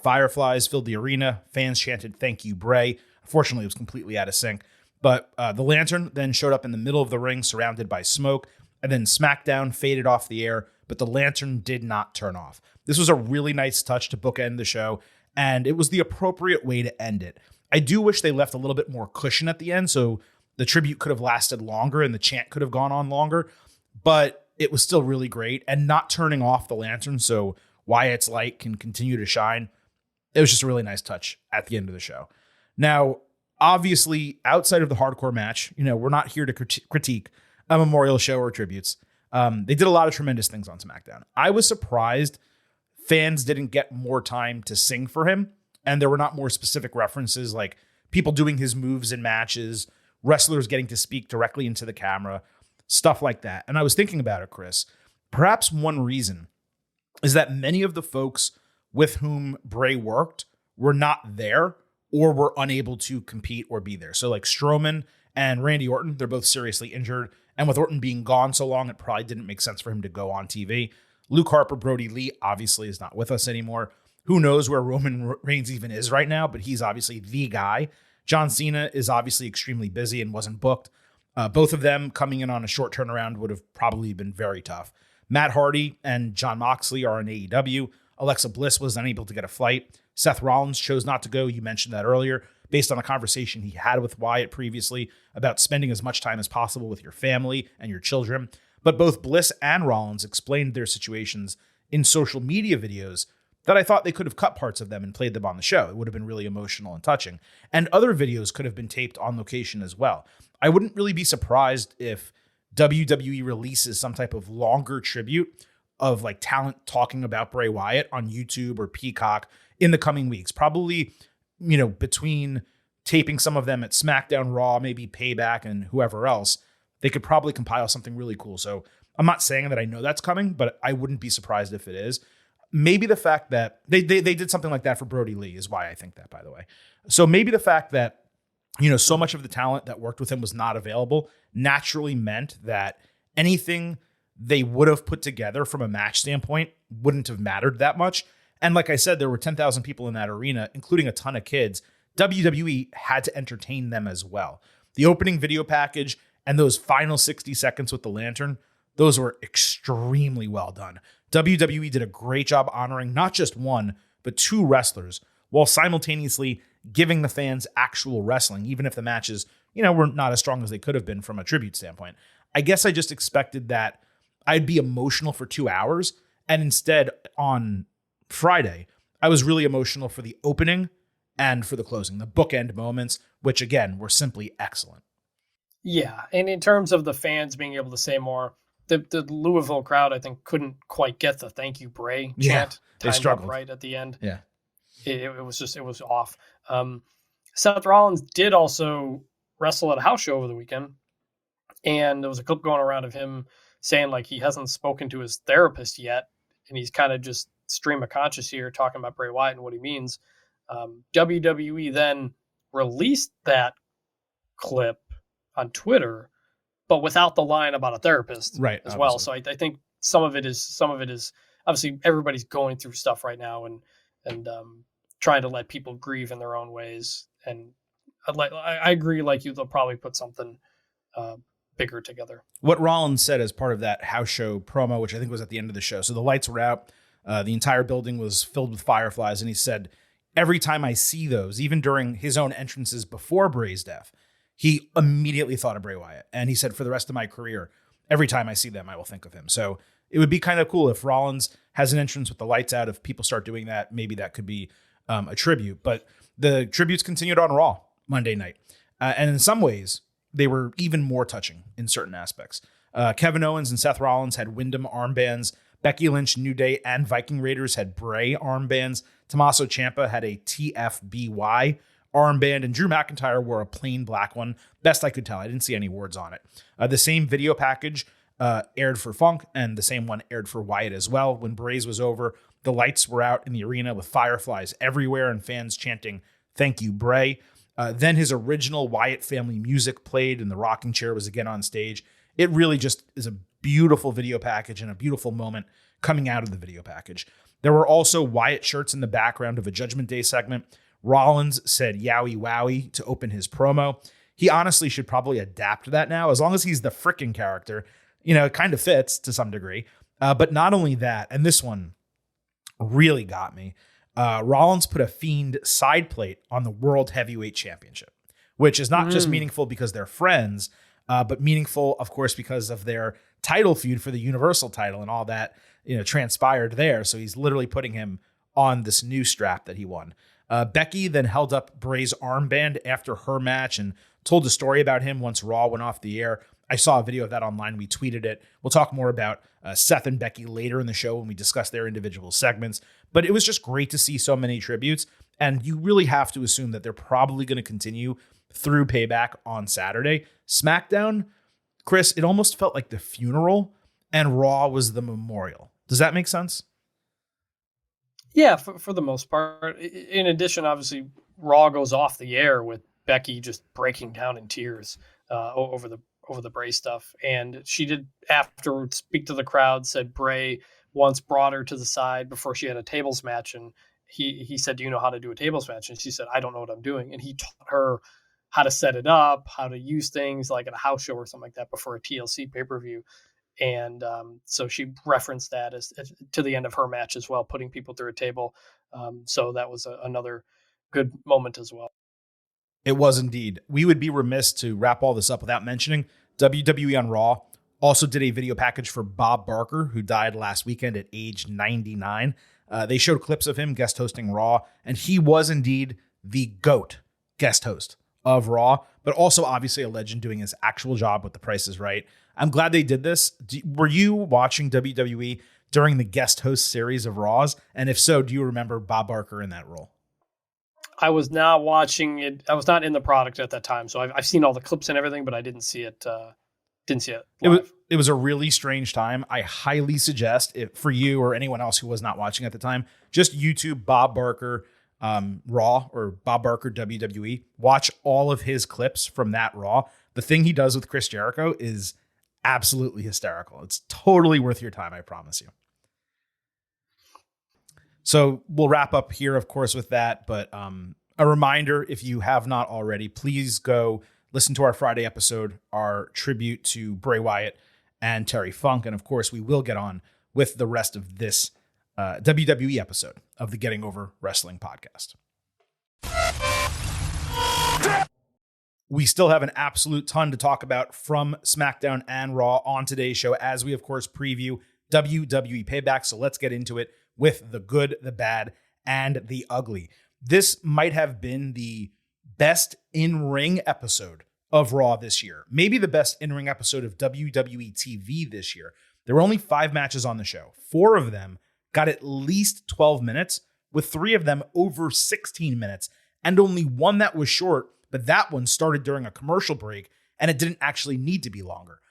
Fireflies filled the arena. Fans chanted, "Thank you, Bray." Unfortunately, it was completely out of sync. But the lantern then showed up in the middle of the ring, surrounded by smoke. And then SmackDown faded off the air, but the lantern did not turn off. This was a really nice touch to bookend the show, and it was the appropriate way to end it. I do wish they left a little bit more cushion at the end, so the tribute could have lasted longer and the chant could have gone on longer, but it was still really great. And not turning off the lantern so Wyatt's light can continue to shine, it was just a really nice touch at the end of the show. Now, obviously, outside of the hardcore match, we're not here to critique a memorial show or tributes. They did a lot of tremendous things on SmackDown. I was surprised fans didn't get more time to sing for him, and there were not more specific references like people doing his moves in matches, wrestlers getting to speak directly into the camera, stuff like that. And I was thinking about it, Chris. Perhaps one reason is that many of the folks with whom Bray worked were not there or were unable to compete or be there. So like Strowman and Randy Orton, they're both seriously injured. And with Orton being gone so long, it probably didn't make sense for him to go on TV. Luke Harper, Brody Lee, obviously is not with us anymore. Who knows where Roman Reigns even is right now, but he's obviously the guy. John Cena is obviously extremely busy and wasn't booked. Both of them coming in on a short turnaround would have probably been very tough. Matt Hardy and Jon Moxley are in AEW. Alexa Bliss was unable to get a flight. Seth Rollins chose not to go. You mentioned that earlier, based on a conversation he had with Wyatt previously about spending as much time as possible with your family and your children. But both Bliss and Rollins explained their situations in social media videos that I thought they could have cut parts of them and played them on the show. It would have been really emotional and touching. And other videos could have been taped on location as well. I wouldn't really be surprised if WWE releases some type of longer tribute of like talent talking about Bray Wyatt on YouTube or Peacock in the coming weeks. Probably, between taping some of them at SmackDown, Raw, maybe Payback, and whoever else, they could probably compile something really cool. So I'm not saying that I know that's coming, but I wouldn't be surprised if it is. Maybe the fact that they did something like that for Brody Lee is why I think that, by the way. So maybe the fact that, so much of the talent that worked with him was not available naturally meant that anything they would have put together from a match standpoint wouldn't have mattered that much. And like I said, there were 10,000 people in that arena, including a ton of kids. WWE had to entertain them as well. The opening video package and those final 60 seconds with the lantern, those were extremely well done. WWE did a great job honoring not just one, but two wrestlers while simultaneously giving the fans actual wrestling, even if the matches, were not as strong as they could have been from a tribute standpoint. I guess I just expected that I'd be emotional for 2 hours. And instead on Friday, I was really emotional for the opening and for the closing, the bookend moments, which again, were simply excellent. Yeah. And in terms of the fans being able to say more, the Louisville crowd, I think, couldn't quite get the "Thank you, Bray" chant. They struggled right at the end. Yeah. It was off. Seth Rollins did also wrestle at a house show over the weekend. And there was a clip going around of him saying like he hasn't spoken to his therapist yet. And he's kind of just stream of conscious here talking about Bray Wyatt and what he means. WWE then released that clip on Twitter, but without the line about a therapist, right, as obviously. well. So I think some of it is obviously everybody's going through stuff right now and trying to let people grieve in their own ways. And I agree, like you, they'll probably put something bigger together. What Rollins said as part of that house show promo, which I think was at the end of the show. So the lights were out. The entire building was filled with fireflies. And he said, every time I see those, even during his own entrances before Bray's death, he immediately thought of Bray Wyatt. And he said, for the rest of my career, every time I see them, I will think of him. So it would be kind of cool if Rollins has an entrance with the lights out. If people start doing that, maybe that could be a tribute. But the tributes continued on Raw Monday night. And in some ways, they were even more touching in certain aspects. Kevin Owens and Seth Rollins had Wyndham armbands. Becky Lynch, New Day, and Viking Raiders had Bray armbands. Tommaso Ciampa had a TFBY armband, and Drew McIntyre wore a plain black one. Best I could tell. I didn't see any words on it. The same video package aired for Funk, and the same one aired for Wyatt as well. When Bray's was over, the lights were out in the arena with fireflies everywhere and fans chanting, "Thank you, Bray." Then his original Wyatt family music played, and the rocking chair was again on stage. It really just is a beautiful video package and a beautiful moment coming out of the video package. There were also Wyatt shirts in the background of a Judgment Day segment. Rollins said "Yowie Wowie" to open his promo. He honestly should probably adapt that now, as long as he's the frickin' character. You know, it kind of fits to some degree. But not only that, and this one really got me, Rollins put a Fiend side plate on the World Heavyweight Championship, which is not just meaningful because they're friends, but meaningful, of course, because of their title feud for the Universal title and all that, transpired there. So he's literally putting him on this new strap that he won. Becky then held up Bray's armband after her match and told a story about him once Raw went off the air. I saw a video of that online. We tweeted it. We'll talk more about Seth and Becky later in the show when we discuss their individual segments. But it was just great to see so many tributes. And you really have to assume that they're probably going to continue through Payback on Saturday. SmackDown, Chris, it almost felt like the funeral, and Raw was the memorial. Does that make sense? Yeah, for the most part. In addition, obviously, Raw goes off the air with Becky just breaking down in tears over the Bray stuff. And she did afterwards speak to the crowd, said Bray once brought her to the side before she had a tables match. And he said, "Do you know how to do a tables match?" And she said, "I don't know what I'm doing." And he taught her how to set it up, how to use things like at a house show or something like that before a TLC pay-per-view. And so she referenced that as to the end of her match as well, putting people through a table. So that was another good moment as well. It was indeed. We would be remiss to wrap all this up without mentioning WWE on Raw also did a video package for Bob Barker, who died last weekend at age 99. They showed clips of him guest hosting Raw, and he was indeed the GOAT guest host of Raw, but also obviously a legend doing his actual job with The Price is Right. I'm glad they did this. Were you watching WWE during the guest host series of Raws? And if so, do you remember Bob Barker in that role? I was not watching it. I was not in the product at that time, so I've seen all the clips and everything, but I didn't see it. It was a really strange time. I highly suggest it for you or anyone else who was not watching at the time. Just YouTube Bob Barker Raw or Bob Barker WWE. Watch all of his clips from that Raw. The thing he does with Chris Jericho is absolutely hysterical. It's totally worth your time, I promise you. So we'll wrap up here, of course, with that. But a reminder, if you have not already, please go listen to our Friday episode, our tribute to Bray Wyatt and Terry Funk. And of course, we will get on with the rest of this WWE episode of the Getting Over Wrestling podcast. We still have an absolute ton to talk about from SmackDown and Raw on today's show, as we, of course, preview WWE Payback. So let's get into it with the good, the bad, and the ugly. This might have been the best in-ring episode of Raw this year. Maybe the best in-ring episode of WWE TV this year. There were only 5 matches on the show. 4 of them got at least 12 minutes, with 3 of them over 16 minutes, and only one that was short, but that one started during a commercial break, and it didn't actually need to be longer.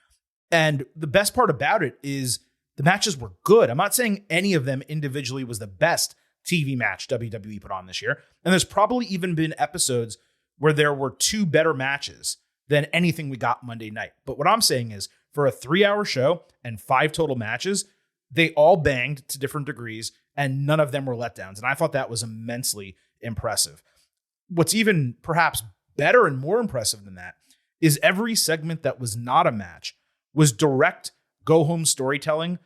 And the best part about it is the matches were good. I'm not saying any of them individually was the best TV match WWE put on this year. And there's probably even been episodes where there were 2 better matches than anything we got Monday night. But what I'm saying is, for a 3-hour show and 5 total matches, they all banged to different degrees and none of them were letdowns. And I thought that was immensely impressive. What's even perhaps better and more impressive than that is every segment that was not a match was direct go-home storytelling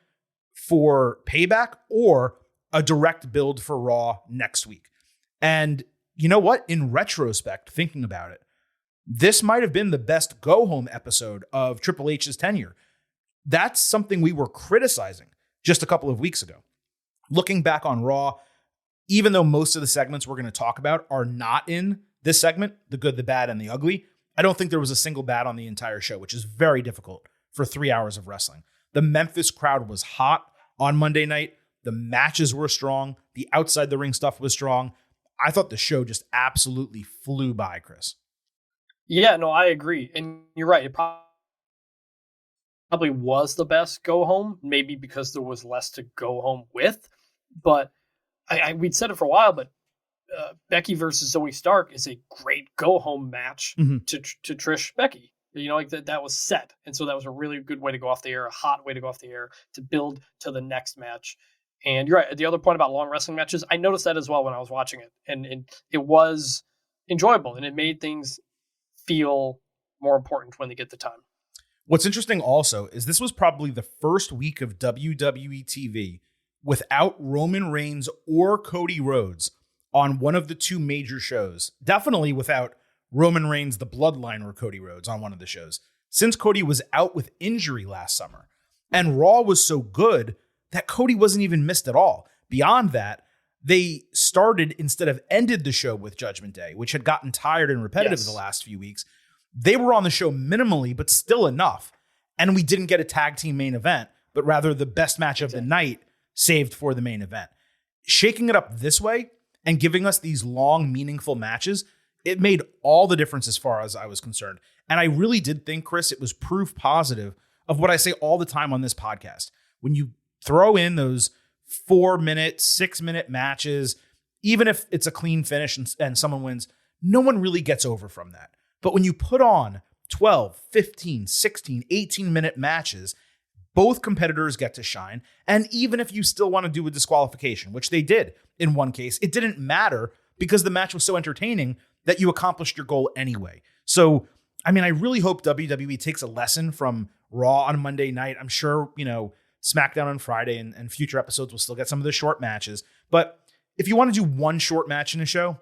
for Payback or a direct build for Raw next week. And you know what? In retrospect, thinking about it, this might have been the best go-home episode of Triple H's tenure. That's something we were criticizing just a couple of weeks ago. Looking back on Raw, even though most of the segments we're going to talk about are not in this segment, the good, the bad, and the ugly, I don't think there was a single bad on the entire show, which is very difficult for 3 hours of wrestling. The Memphis crowd was hot on Monday night. The matches were strong. The outside the ring stuff was strong. I thought the show just absolutely flew by, Chris. Yeah, no, I agree. And you're right. It probably was the best go home, maybe because there was less to go home with. But we'd said it for a while, but Becky versus Zoe Stark is a great go home match to Trish Becky. You know, like that was set. And so that was a really good way to go off the air, a hot way to go off the air to build to the next match. And you're right. The other point about long wrestling matches, I noticed that as well when I was watching it. And it was enjoyable and it made things feel more important when they get the time. What's interesting also is this was probably the first week of WWE TV without Roman Reigns or Cody Rhodes on one of the 2 major shows. Definitely without Roman Reigns, the Bloodline, or Cody Rhodes on one of the shows, since Cody was out with injury last summer. And Raw was so good that Cody wasn't even missed at all. Beyond that, they started instead of ended the show with Judgment Day, which had gotten tired and repetitive the last few weeks. They were on the show minimally, but still enough. And we didn't get a tag team main event, but rather the best match of the night saved for the main event. Shaking it up this way and giving us these long, meaningful matches, it made all the difference as far as I was concerned. And I really did think, Chris, it was proof positive of what I say all the time on this podcast. When you throw in those 4-minute, 6-minute matches, even if it's a clean finish and someone wins, no one really gets over from that. But when you put on 12, 15, 16, 18-minute matches, both competitors get to shine. And even if you still want to do a disqualification, which they did in one case, it didn't matter because the match was so entertaining that you accomplished your goal anyway. So, I mean, I really hope WWE takes a lesson from Raw on Monday night. I'm sure, SmackDown on Friday and future episodes will still get some of the short matches. But if you want to do one short match in a show,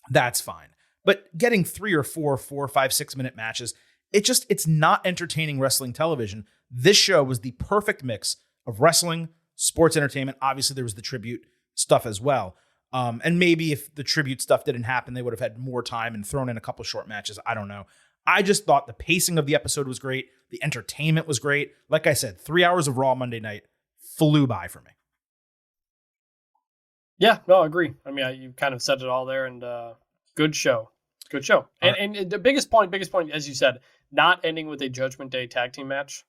that's fine. But getting 3 or 4, 5, 6-minute matches, it's not entertaining wrestling television. This show was the perfect mix of wrestling, sports entertainment. Obviously, there was the tribute stuff as well. And maybe if the tribute stuff didn't happen, they would have had more time and thrown in a couple short matches. I don't know. I just thought the pacing of the episode was great. The entertainment was great. Like I said, 3 hours of Raw Monday night flew by for me. Yeah, no, I agree. I mean, you kind of said it all there, and good show. Good show. And the biggest point, as you said, not ending with a Judgment Day tag team match.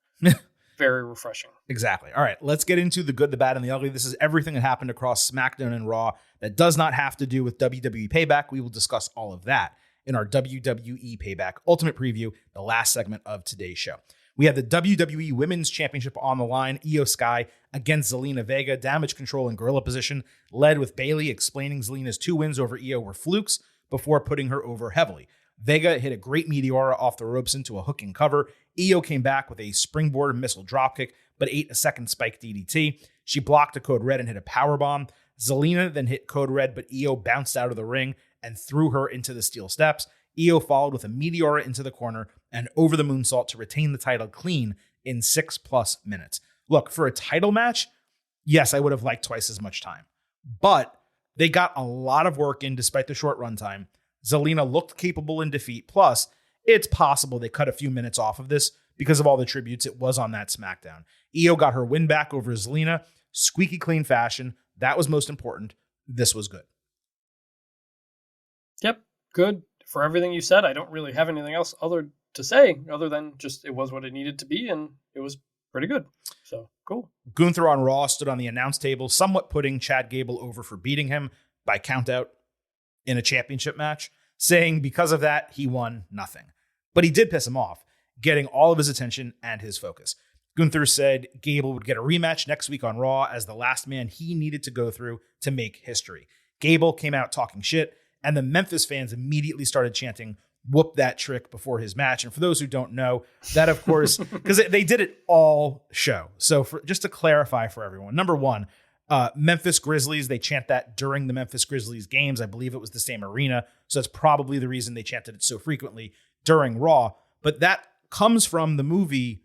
Very refreshing. Exactly. All right, let's get into the good, the bad, and the ugly. This is everything that happened across SmackDown and Raw that does not have to do with WWE Payback. We will discuss all of that in our WWE Payback Ultimate Preview, the last segment of today's show. We have the WWE Women's Championship on the line. Io Sky against Zelina Vega. Damage control and gorilla position, led with Bayley explaining Zelina's 2 wins over Io were flukes before putting her over heavily. Vega hit a great Meteora off the ropes into a hooking cover. Io came back with a springboard missile dropkick, but ate a second spike DDT. She blocked a Code Red and hit a powerbomb. Zelina then hit Code Red, but Io bounced out of the ring and threw her into the steel steps. Io followed with a Meteora into the corner and over the moonsault to retain the title clean in 6+ minutes. Look, for a title match, yes, I would have liked twice as much time. But they got a lot of work in despite the short runtime. Zelina looked capable in defeat. Plus, it's possible they cut a few minutes off of this because of all the tributes it was on that SmackDown. Io got her win back over Zelina. Squeaky clean fashion. That was most important. This was good. Yep, good. For everything you said, I don't really have anything else to say other than just it was what it needed to be, and it was pretty good. So Cool. Gunther on Raw stood on the announce table, somewhat putting Chad Gable over for beating him by countout in a championship match, saying because of that, he won nothing. But he did piss him off, getting all of his attention and his focus. Gunther said Gable would get a rematch next week on Raw as the last man he needed to go through to make history. Gable came out talking shit, and the Memphis fans immediately started chanting, "Whoop that trick" before his match. And for those who don't know, that of course, because they did it all show. So just to clarify for everyone, number one, Memphis Grizzlies, they chant that during the Memphis Grizzlies games. I believe it was the same arena. So that's probably the reason they chanted it so frequently during Raw. But that comes from the movie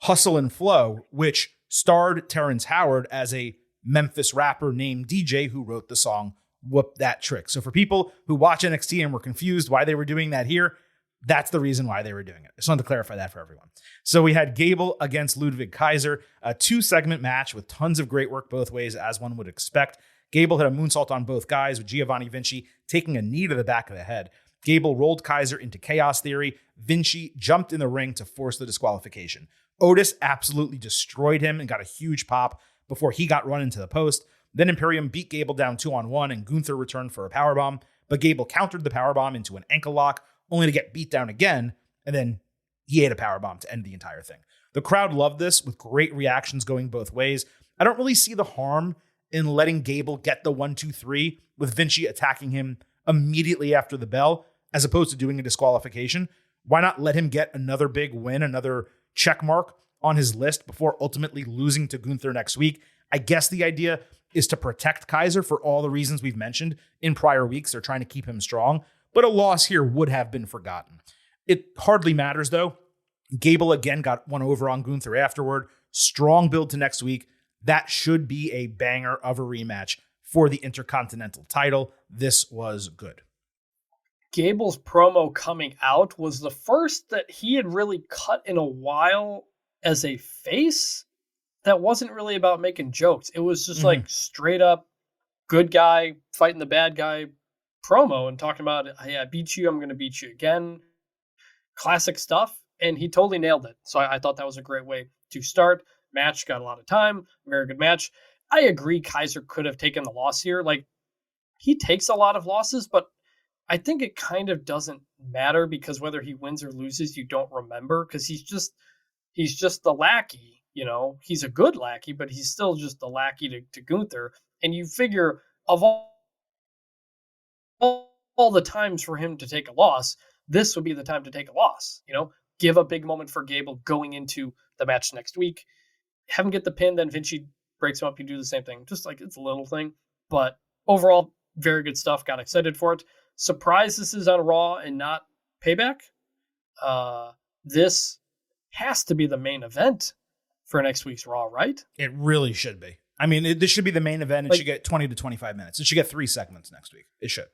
Hustle and Flow, which starred Terrence Howard as a Memphis rapper named DJ who wrote the song "Whoop That Trick." So for people who watch NXT and were confused why they were doing that here, that's the reason why they were doing it. I just wanted to clarify that for everyone. So we had Gable against Ludwig Kaiser, a 2-segment match with tons of great work both ways, as one would expect. Gable hit a moonsault on both guys, with Giovanni Vinci taking a knee to the back of the head. Gable rolled Kaiser into Chaos Theory. Vinci jumped in the ring to force the disqualification. Otis absolutely destroyed him and got a huge pop before he got run into the post. Then Imperium beat Gable down 2-on-1, and Gunther returned for a powerbomb, but Gable countered the powerbomb into an ankle lock, only to get beat down again, and then he ate a powerbomb to end the entire thing. The crowd loved this, with great reactions going both ways. I don't really see the harm in letting Gable get the 1-2-3, with Vinci attacking him immediately after the bell, as opposed to doing a disqualification. Why not let him get another big win, another check mark on his list before ultimately losing to Gunther next week? I guess the idea is to protect Kaiser for all the reasons we've mentioned in prior weeks. They're trying to keep him strong, but a loss here would have been forgotten. It hardly matters, though. Gable again got one over on Gunther afterward. Strong build to next week. That should be a banger of a rematch for the Intercontinental title. This was good. Gable's promo coming out was the first that he had really cut in a while as a face that wasn't really about making jokes. It was just like straight up good guy fighting the bad guy promo and talking about, hey, I beat you, I'm going to beat you again. Classic stuff. And he totally nailed it. So I thought that was a great way to start. Match got a lot of time. Very good match. I agree Kaiser could have taken the loss here. Like, he takes a lot of losses, but I think it kind of doesn't matter, because whether he wins or loses, you don't remember, because he's just the lackey. You know, he's a good lackey, but he's still just the lackey to Gunther. And you figure of all the times for him to take a loss, this would be the time to take a loss. You know, give a big moment for Gable going into the match next week. Have him get the pin, then Vinci breaks him up. You do the same thing. Just like, it's a little thing. But overall, very good stuff. Got excited for it. Surprised this is on Raw and not Payback. This has to be the main event for next week's Raw, right? It really should be. I mean, this should be the main event. It should get 20 to 25 minutes. It should get 3 segments next week. It should.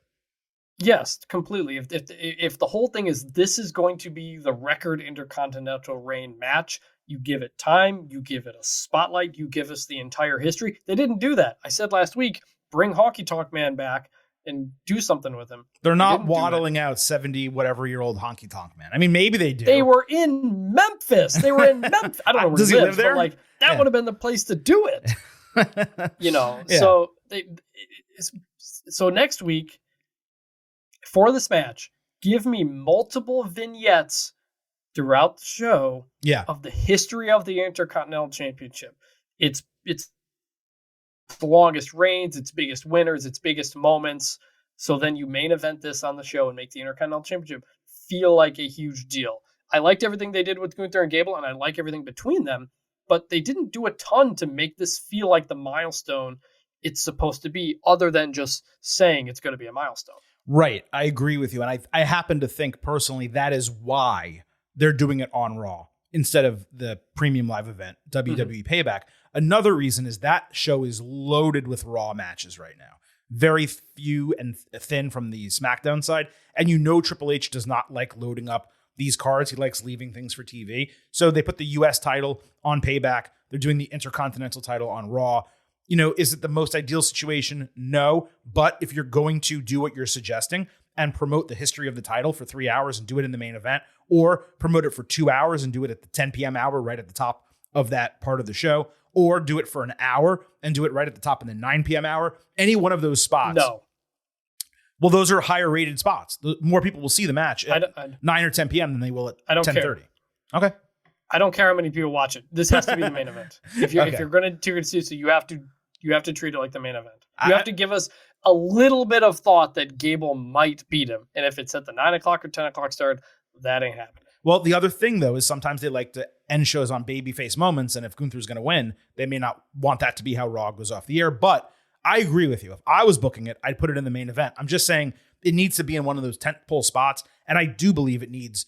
Yes, completely. If the whole thing is this is going to be the record Intercontinental reign match, you give it time, you give it a spotlight, you give us the entire history. They didn't do that. I said last week, bring Honky Tonk Man back and do something with him. They're not waddling out 70-whatever-year-old Honky Tonk Man. I mean, maybe they do. They were in Memphis. I don't know where Does he live there? But like, that would have been the place to do it. You know, Yeah. So next week, for this match, give me multiple vignettes throughout the show of the history of the Intercontinental Championship. It's the longest reigns, its biggest winners, its biggest moments. So then you main event this on the show and make the Intercontinental Championship feel like a huge deal. I liked everything they did with Gunther and Gable, and I like everything between them, but they didn't do a ton to make this feel like the milestone it's supposed to be, other than just saying it's going to be a milestone. Right. I agree with you. And I happen to think personally that is why they're doing it on Raw instead of the premium live event, WWE Payback. Another reason is that show is loaded with Raw matches right now. Very few and thin from the SmackDown side. And you know Triple H does not like loading up these cards. He likes leaving things for TV. So they put the US title on Payback. They're doing the Intercontinental title on Raw. You know, is it the most ideal situation? No. But if you're going to do what you're suggesting and promote the history of the title for 3 hours and do it in the main event, or promote it for 2 hours and do it at the 10 p.m. hour right at the top of that part of the show, or do it for an hour and do it right at the top of the 9 p.m. hour. Any one of those spots. No. Well, those are higher rated spots. More people will see the match at I 9 or 10 p.m. than they will at I don't 10:30. care. Okay. I don't care how many people watch it. This has to be the main event. If you're going to do it, so you have to treat it like the main event. You have to give us a little bit of thought that Gable might beat him, and if it's at the 9 o'clock or 10 o'clock start, that ain't happening. Well, the other thing though is sometimes they like to end shows on babyface moments, and if Gunther's going to win, they may not want that to be how Raw goes off the air. But I agree with you. If I was booking it, I'd put it in the main event. I'm just saying it needs to be in one of those tentpole spots, and I do believe it needs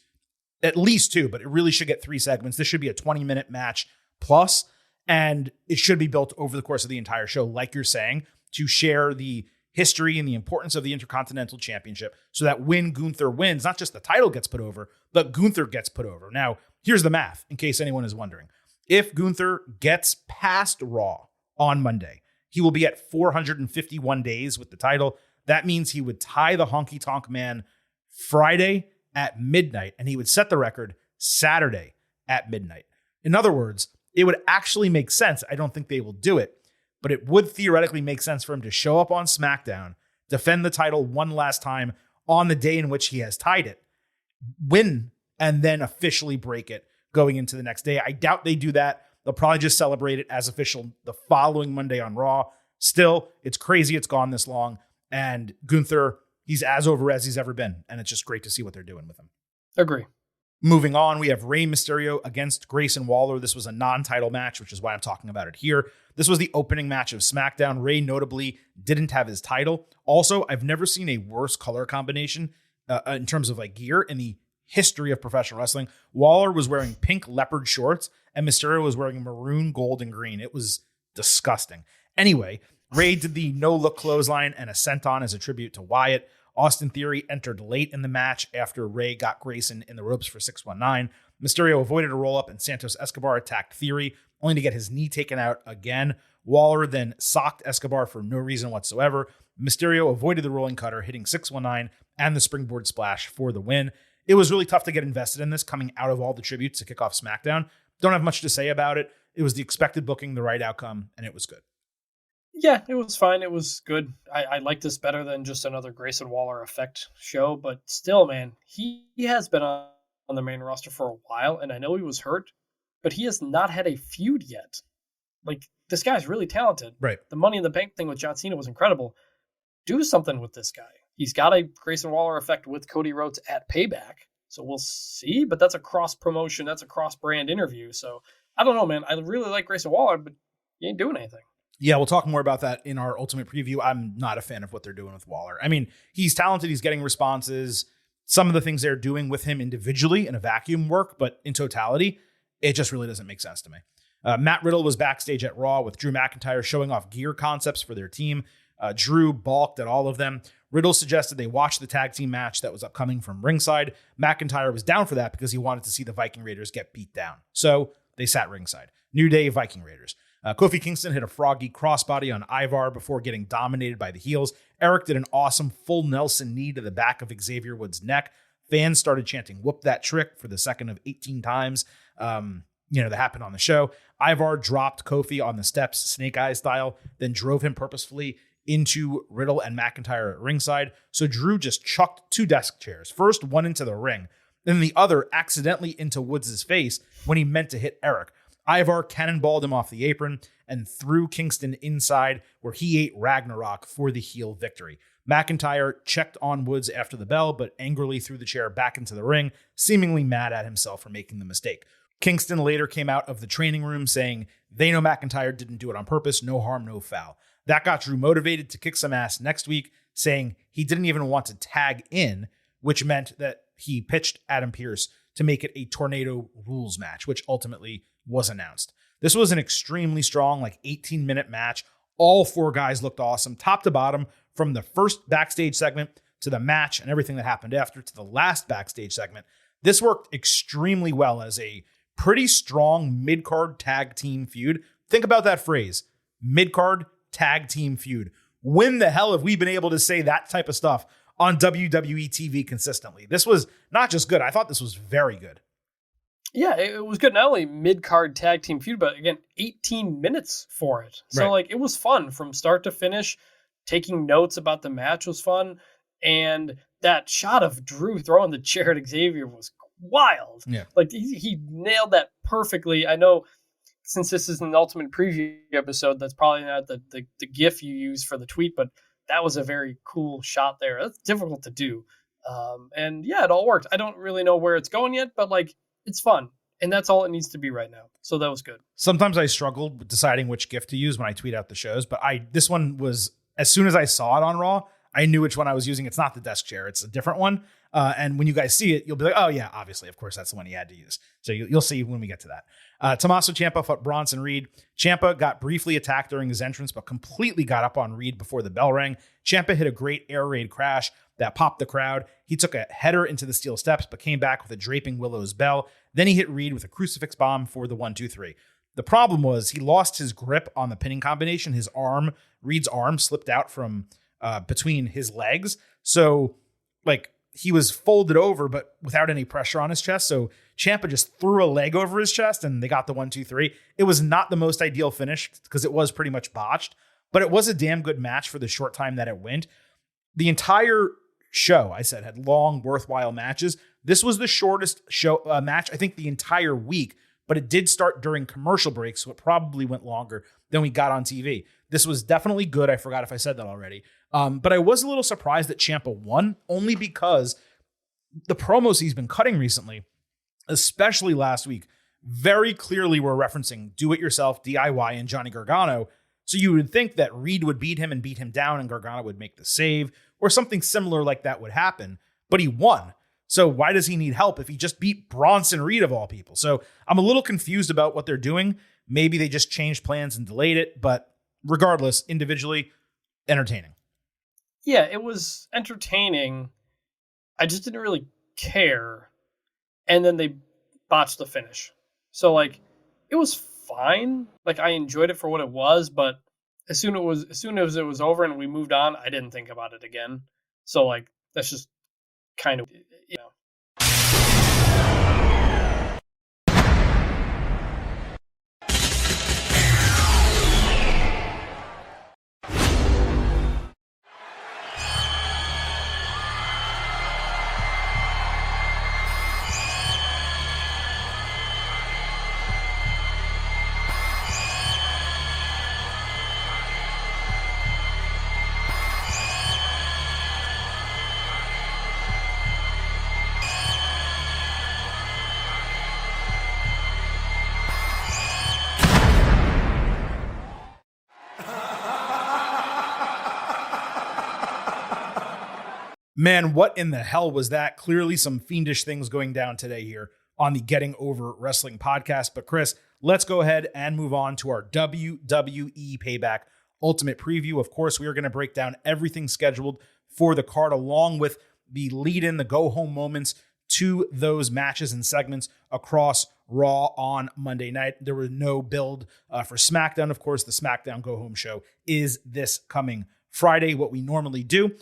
at least 2, but it really should get 3 segments. This should be a 20-minute match plus, and it should be built over the course of the entire show, like you're saying, to share the history and the importance of the Intercontinental Championship so that when Gunther wins, not just the title gets put over, but Gunther gets put over. Now, here's the math, in case anyone is wondering. If Gunther gets past Raw on Monday, he will be at 451 days with the title. That means he would tie the Honky Tonk Man Friday at midnight, and he would set the record Saturday at midnight. In other words, it would actually make sense. I don't think they will do it, but it would theoretically make sense for him to show up on SmackDown, defend the title one last time on the day in which he has tied it, win, and then officially break it going into the next day. I doubt they do that. They'll probably just celebrate it as official the following Monday on Raw. Still, it's crazy it's gone this long, and Gunther, he's as over as he's ever been, and it's just great to see what they're doing with him. Agree. Moving on, we have Rey Mysterio against Grayson Waller. This was a non-title match, which is why I'm talking about it here. This was the opening match of SmackDown. Rey notably didn't have his title. Also, I've never seen a worse color combination in terms of like gear in the history of professional wrestling. Waller was wearing pink leopard shorts, and Mysterio was wearing maroon, gold, and green. It was disgusting. Anyway, Rey did the no-look clothesline and a senton as a tribute to Wyatt. Austin Theory entered late in the match after Rey got Grayson in the ropes for 619. Mysterio avoided a roll-up, and Santos Escobar attacked Theory, only to get his knee taken out again. Waller then socked Escobar for no reason whatsoever. Mysterio avoided the rolling cutter, hitting 619 and the springboard splash for the win. It was really tough to get invested in this coming out of all the tributes to kick off SmackDown. Don't have much to say about it. It was the expected booking, the right outcome, and it was good. Yeah, it was fine. It was good. I like this better than just another Grayson Waller effect show, but still, man, he has been on the main roster for a while, and I know he was hurt, but he has not had a feud yet. Like, this guy's really talented. Right. The Money in the Bank thing with John Cena was incredible. Do something with this guy. He's got a Grayson Waller effect with Cody Rhodes at Payback, so we'll see, but that's a cross-promotion, that's a cross-brand interview, so I don't know, man. I really like Grayson Waller, but he ain't doing anything. Yeah, we'll talk more about that in our Ultimate Preview. I'm not a fan of what they're doing with Waller. I mean, he's talented. He's getting responses. Some of the things they're doing with him individually in a vacuum work, but in totality, it just really doesn't make sense to me. Matt Riddle was backstage at Raw with Drew McIntyre showing off gear concepts for their team. Drew balked at all of them. Riddle suggested they watch the tag team match that was upcoming from ringside. McIntyre was down for that because he wanted to see the Viking Raiders get beat down. So they sat ringside. New Day Viking Raiders. Kofi Kingston hit a froggy crossbody on Ivar before getting dominated by the heels. Eric did an awesome full Nelson knee to the back of Xavier Woods' neck. Fans started chanting, "Whoop that trick," for the second of 18 times. That happened on the show. Ivar dropped Kofi on the steps, Snake Eyes style, then drove him purposefully into Riddle and McIntyre at ringside. So Drew just chucked 2 desk chairs. First, one into the ring, then the other accidentally into Woods' face when he meant to hit Eric. Ivar cannonballed him off the apron and threw Kingston inside, where he ate Ragnarok for the heel victory. McIntyre checked on Woods after the bell, but angrily threw the chair back into the ring, seemingly mad at himself for making the mistake. Kingston later came out of the training room saying they know McIntyre didn't do it on purpose, no harm, no foul. That got Drew motivated to kick some ass next week, saying he didn't even want to tag in, which meant that he pitched Adam Pearce to make it a Tornado Rules match, which ultimately was announced. This was an extremely strong, 18-minute match. All 4 guys looked awesome, top to bottom, from the first backstage segment to the match and everything that happened after to the last backstage segment. This worked extremely well as a pretty strong mid-card tag team feud. Think about that phrase, mid-card tag team feud. When the hell have we been able to say that type of stuff on WWE TV consistently? This was not just good. I thought this was very good. Yeah, it was good. Not only mid-card tag team feud, but again, 18 minutes for it. So Right. like it was fun from start to finish. Taking notes about the match was fun. And that shot of Drew throwing the chair at Xavier was wild. Yeah. Like he nailed that perfectly. I know since this is an Ultimate Preview episode, that's probably not the GIF you use for the tweet, but that was a very cool shot there. That's difficult to do. And yeah, it all worked. I don't really know where it's going yet, but like it's fun. And that's all it needs to be right now. So that was good. Sometimes I struggled with deciding which GIF to use when I tweet out the shows, but this one was, as soon as I saw it on Raw, I knew which one I was using. It's not the desk chair. It's a different one. And when you guys see it, you'll be like, oh yeah, obviously, of course, that's the one he had to use. So you'll see when we get to that. Tommaso Ciampa fought Bronson Reed. Ciampa got briefly attacked during his entrance, but completely got up on Reed before the bell rang. Ciampa hit a great air raid crash that popped the crowd. He took a header into the steel steps, but came back with a draping Willow's bell. Then he hit Reed with a crucifix bomb for the 1-2-3. The problem was he lost his grip on the pinning combination. His arm, Reed's arm, slipped out from between his legs. So like he was folded over, but without any pressure on his chest. So Ciampa just threw a leg over his chest and they got the 1-2-3. It was not the most ideal finish because it was pretty much botched, but it was a damn good match for the short time that it went. The entire show, I said, had long, worthwhile matches. This was the shortest show match, I think, the entire week, but it did start during commercial breaks, so it probably went longer than we got on TV. This was definitely good. I forgot if I said that already. But I was a little surprised that Ciampa won, only because the promos he's been cutting recently, especially last week, very clearly were referencing do-it-yourself, DIY, and Johnny Gargano. So you would think that Reed would beat him and beat him down and Gargano would make the save or something similar like that would happen. But he won. So why does he need help if he just beat Bronson Reed of all people? So I'm a little confused about what they're doing. Maybe they just changed plans and delayed it. But regardless, individually, entertaining. Yeah, it was entertaining. I just didn't really care. And then they botched the finish. So like it was fine. Like I enjoyed it for what it was, but as soon as it was over and we moved on, I didn't think about it again. So like that's just kind of, you know. Man, what in the hell was that? Clearly some fiendish things going down today here on the Getting Over Wrestling podcast. But Chris, let's go ahead and move on to our WWE Payback Ultimate Preview. Of course, we are going to break down everything scheduled for the card along with the lead-in, the go-home moments to those matches and segments across Raw on Monday night. There was no build for SmackDown. Of course, the SmackDown go-home show is this coming Friday. What we normally do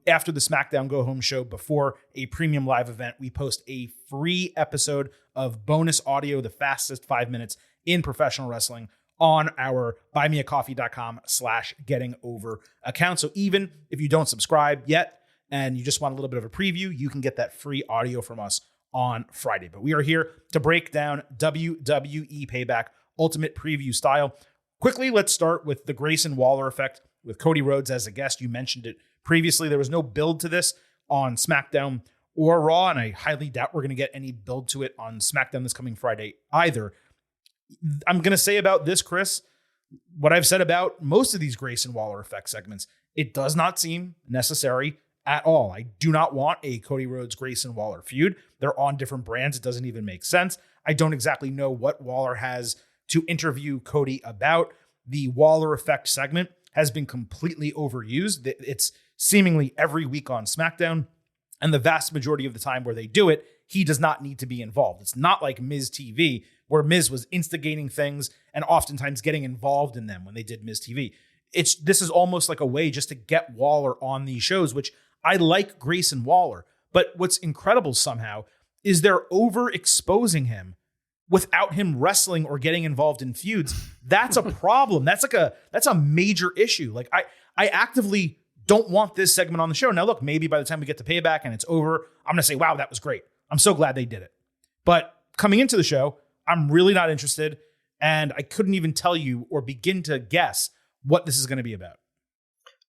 after the SmackDown Go Home show, before a premium live event, we post a free episode of bonus audio, the fastest 5 minutes in professional wrestling, on our buymeacoffee.com/gettingover account. So even if you don't subscribe yet and you just want a little bit of a preview, you can get that free audio from us on Friday. But we are here to break down WWE Payback Ultimate Preview style. Quickly, let's start with the Grayson Waller effect with Cody Rhodes as a guest. You mentioned it previously. There was no build to this on SmackDown or Raw, and I highly doubt we're going to get any build to it on SmackDown this coming Friday either. I'm going to say about this, Chris, what I've said about most of these Grayson Waller effect segments. It does not seem necessary at all. I do not want a Cody Rhodes Grayson Waller feud. They're on different brands. It doesn't even make sense. I don't exactly know what Waller has to interview Cody about. The Waller effect segment has been completely overused. It's seemingly every week on SmackDown, and the vast majority of the time where they do it, he does not need to be involved. It's not like Miz TV, where Miz was instigating things and oftentimes getting involved in them when they did Miz TV. This is almost like a way just to get Waller on these shows, which I like Grayson Waller. But what's incredible somehow is they're overexposing him without him wrestling or getting involved in feuds. That's a problem. That's a major issue. Like I actively don't want this segment on the show. Now look, maybe by the time we get to Payback and it's over, I'm going to say, wow, that was great. I'm so glad they did it. But coming into the show, I'm really not interested. And I couldn't even tell you or begin to guess what this is going to be about.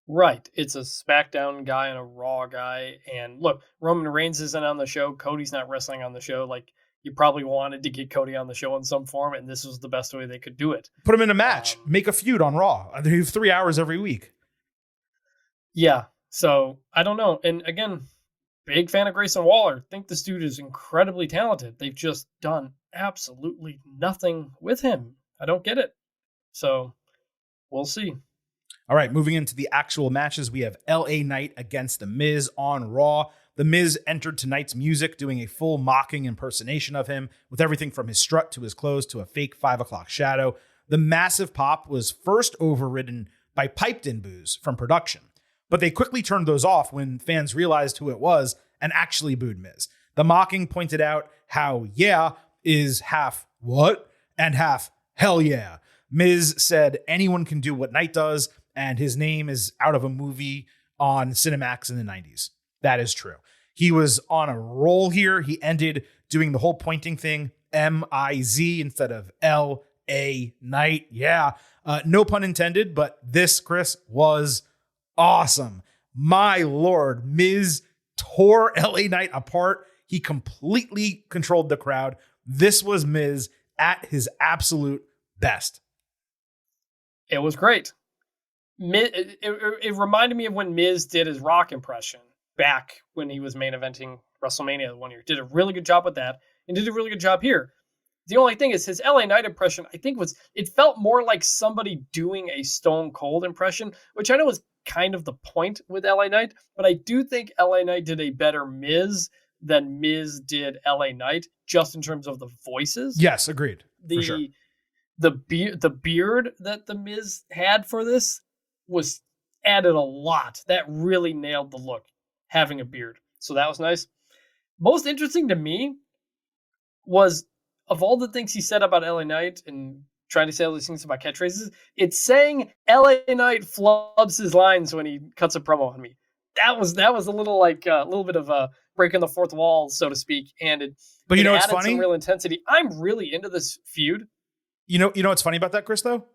Right. It's a SmackDown guy and a Raw guy. And look, Roman Reigns isn't on the show. Cody's not wrestling on the show. Like, you probably wanted to get Cody on the show in some form, and this was the best way they could do it. Put him in a match. Make a feud on Raw. They have 3 hours every week. Yeah. So, I don't know. And again, big fan of Grayson Waller. Think this dude is incredibly talented. They've just done absolutely nothing with him. I don't get it. So, we'll see. All right, moving into the actual matches, we have LA Knight against The Miz on Raw. The Miz entered tonight's music, doing a full mocking impersonation of him, with everything from his strut to his clothes to a fake 5 o'clock shadow. The massive pop was first overridden by piped-in boos from production, but they quickly turned those off when fans realized who it was and actually booed Miz. The mocking pointed out how yeah is half what and half hell yeah. Miz said anyone can do what Knight does, and his name is out of a movie on Cinemax in the 90s. That is true. He was on a roll here. He ended doing the whole pointing thing, M-I-Z instead of L-A Knight. Yeah, no pun intended, but this, Chris, was awesome. My Lord, Miz tore LA Knight apart. He completely controlled the crowd. This was Miz at his absolute best. It was great. It reminded me of when Miz did his Rock impression back when he was main eventing WrestleMania one year. Did a really good job with that and did a really good job here. The only thing is his LA Knight impression, I think it felt more like somebody doing a Stone Cold impression, which I know is kind of the point with LA Knight, but I do think LA Knight did a better Miz than Miz did LA Knight, just in terms of the voices. Yes, agreed. For sure. The beard that the Miz had for this was added a lot. That really nailed the look, having a beard. So that was nice. Most interesting to me was, of all the things he said about LA Knight and trying to say all these things about catchphrases, it's saying LA Knight flubs his lines when he cuts a promo on me. That was a little like a little bit of a breaking the fourth wall, so to speak. And it added what's funny? Some real intensity. I'm really into this feud. You know what's funny about that, Chris, though?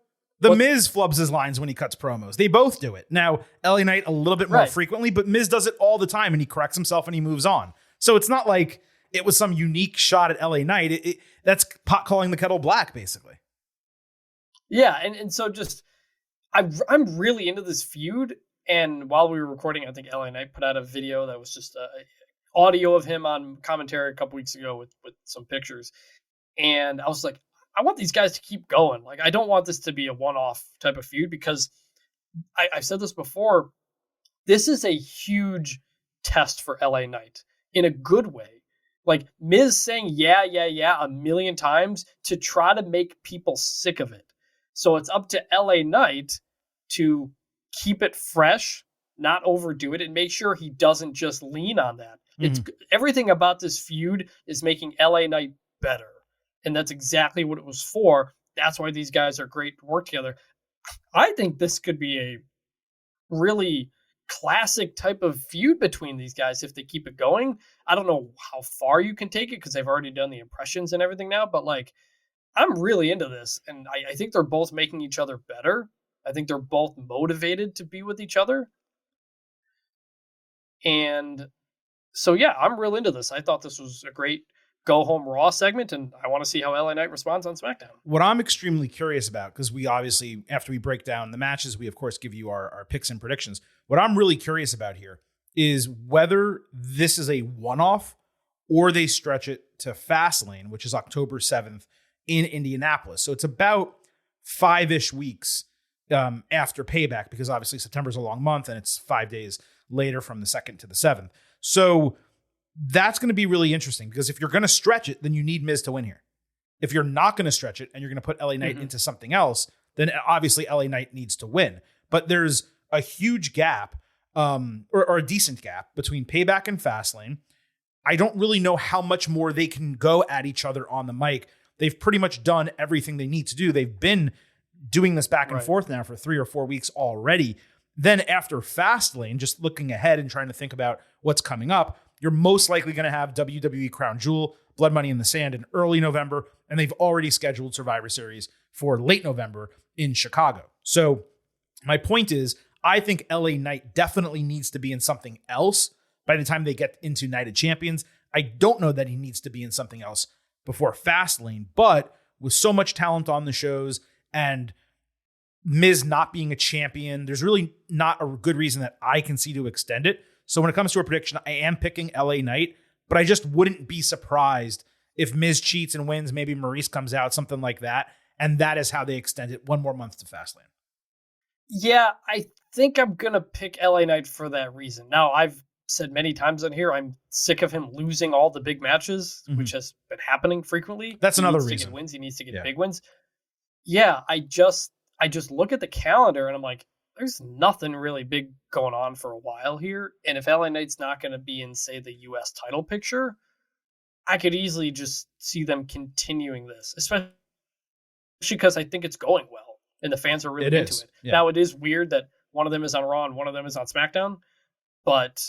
Miz flubs his lines when he cuts promos. They both do it. Now, LA Knight a little bit more frequently, but Miz does it all the time, and he corrects himself and he moves on. So it's not like it was some unique shot at LA Knight. That's pot calling the kettle black, basically. Yeah, and so just I'm really into this feud. And while we were recording, I think LA Knight put out a video that was just audio of him on commentary a couple weeks ago with some pictures. And I was like, I want these guys to keep going. Like, I don't want this to be a one-off type of feud, because I've said this before. This is a huge test for LA Knight in a good way. Like, Miz saying yeah a million times to try to make people sick of it. So it's up to LA Knight to keep it fresh, not overdo it, and make sure he doesn't just lean on that. It's everything about this feud is making LA Knight better. And that's exactly what it was for. That's why these guys are great to work together. I think this could be a really classic type of feud between these guys if they keep it going. I don't know how far you can take it, because they've already done the impressions and everything now, but like, I'm really into this. And I think they're both making each other better. I think they're both motivated to be with each other. And so, yeah, I'm real into this. I thought this was a great go home Raw segment, and I want to see how LA Knight responds on SmackDown. What I'm extremely curious about, because we obviously, after we break down the matches, we of course give you our picks and predictions. What I'm really curious about here is whether this is a one-off or they stretch it to Fastlane, which is October 7th in Indianapolis. So it's about 5-ish weeks after Payback, because obviously September's a long month and it's 5 days later from the 2nd to the 7th. So that's going to be really interesting, because if you're going to stretch it, then you need Miz to win here. If you're not going to stretch it and you're going to put LA Knight into something else, then obviously LA Knight needs to win. But there's a huge gap, or a decent gap, between Payback and Fastlane. I don't really know how much more they can go at each other on the mic They've pretty much done everything they need to do. They've been doing this back and forth now for 3 or 4 weeks already. Then after Fastlane, just looking ahead and trying to think about what's coming up, you're most likely going to have WWE Crown Jewel, Blood Money in the Sand in early November, and they've already scheduled Survivor Series for late November in Chicago. So my point is, I think LA Knight definitely needs to be in something else by the time they get into Night of Champions. I don't know that he needs to be in something else before Fastlane, but with so much talent on the shows and Miz not being a champion, there's really not a good reason that I can see to extend it. So when it comes to a prediction, I am picking LA Knight, but I just wouldn't be surprised if Miz cheats and wins, maybe Maurice comes out, something like that. And that is how they extend it one more month to Fastlane. Yeah, I think I'm going to pick LA Knight for that reason. Now, I've said many times on here, I'm sick of him losing all the big matches, which has been happening frequently. That's another reason. He needs to get wins. He needs to get big wins. Yeah, I just look at the calendar and I'm like, there's nothing really big going on for a while here. And if LA Knight's not going to be in, say, the U.S. title picture, I could easily just see them continuing this, especially because I think it's going well and the fans are really into it. Yeah. Now, it is weird that one of them is on Raw and one of them is on SmackDown, but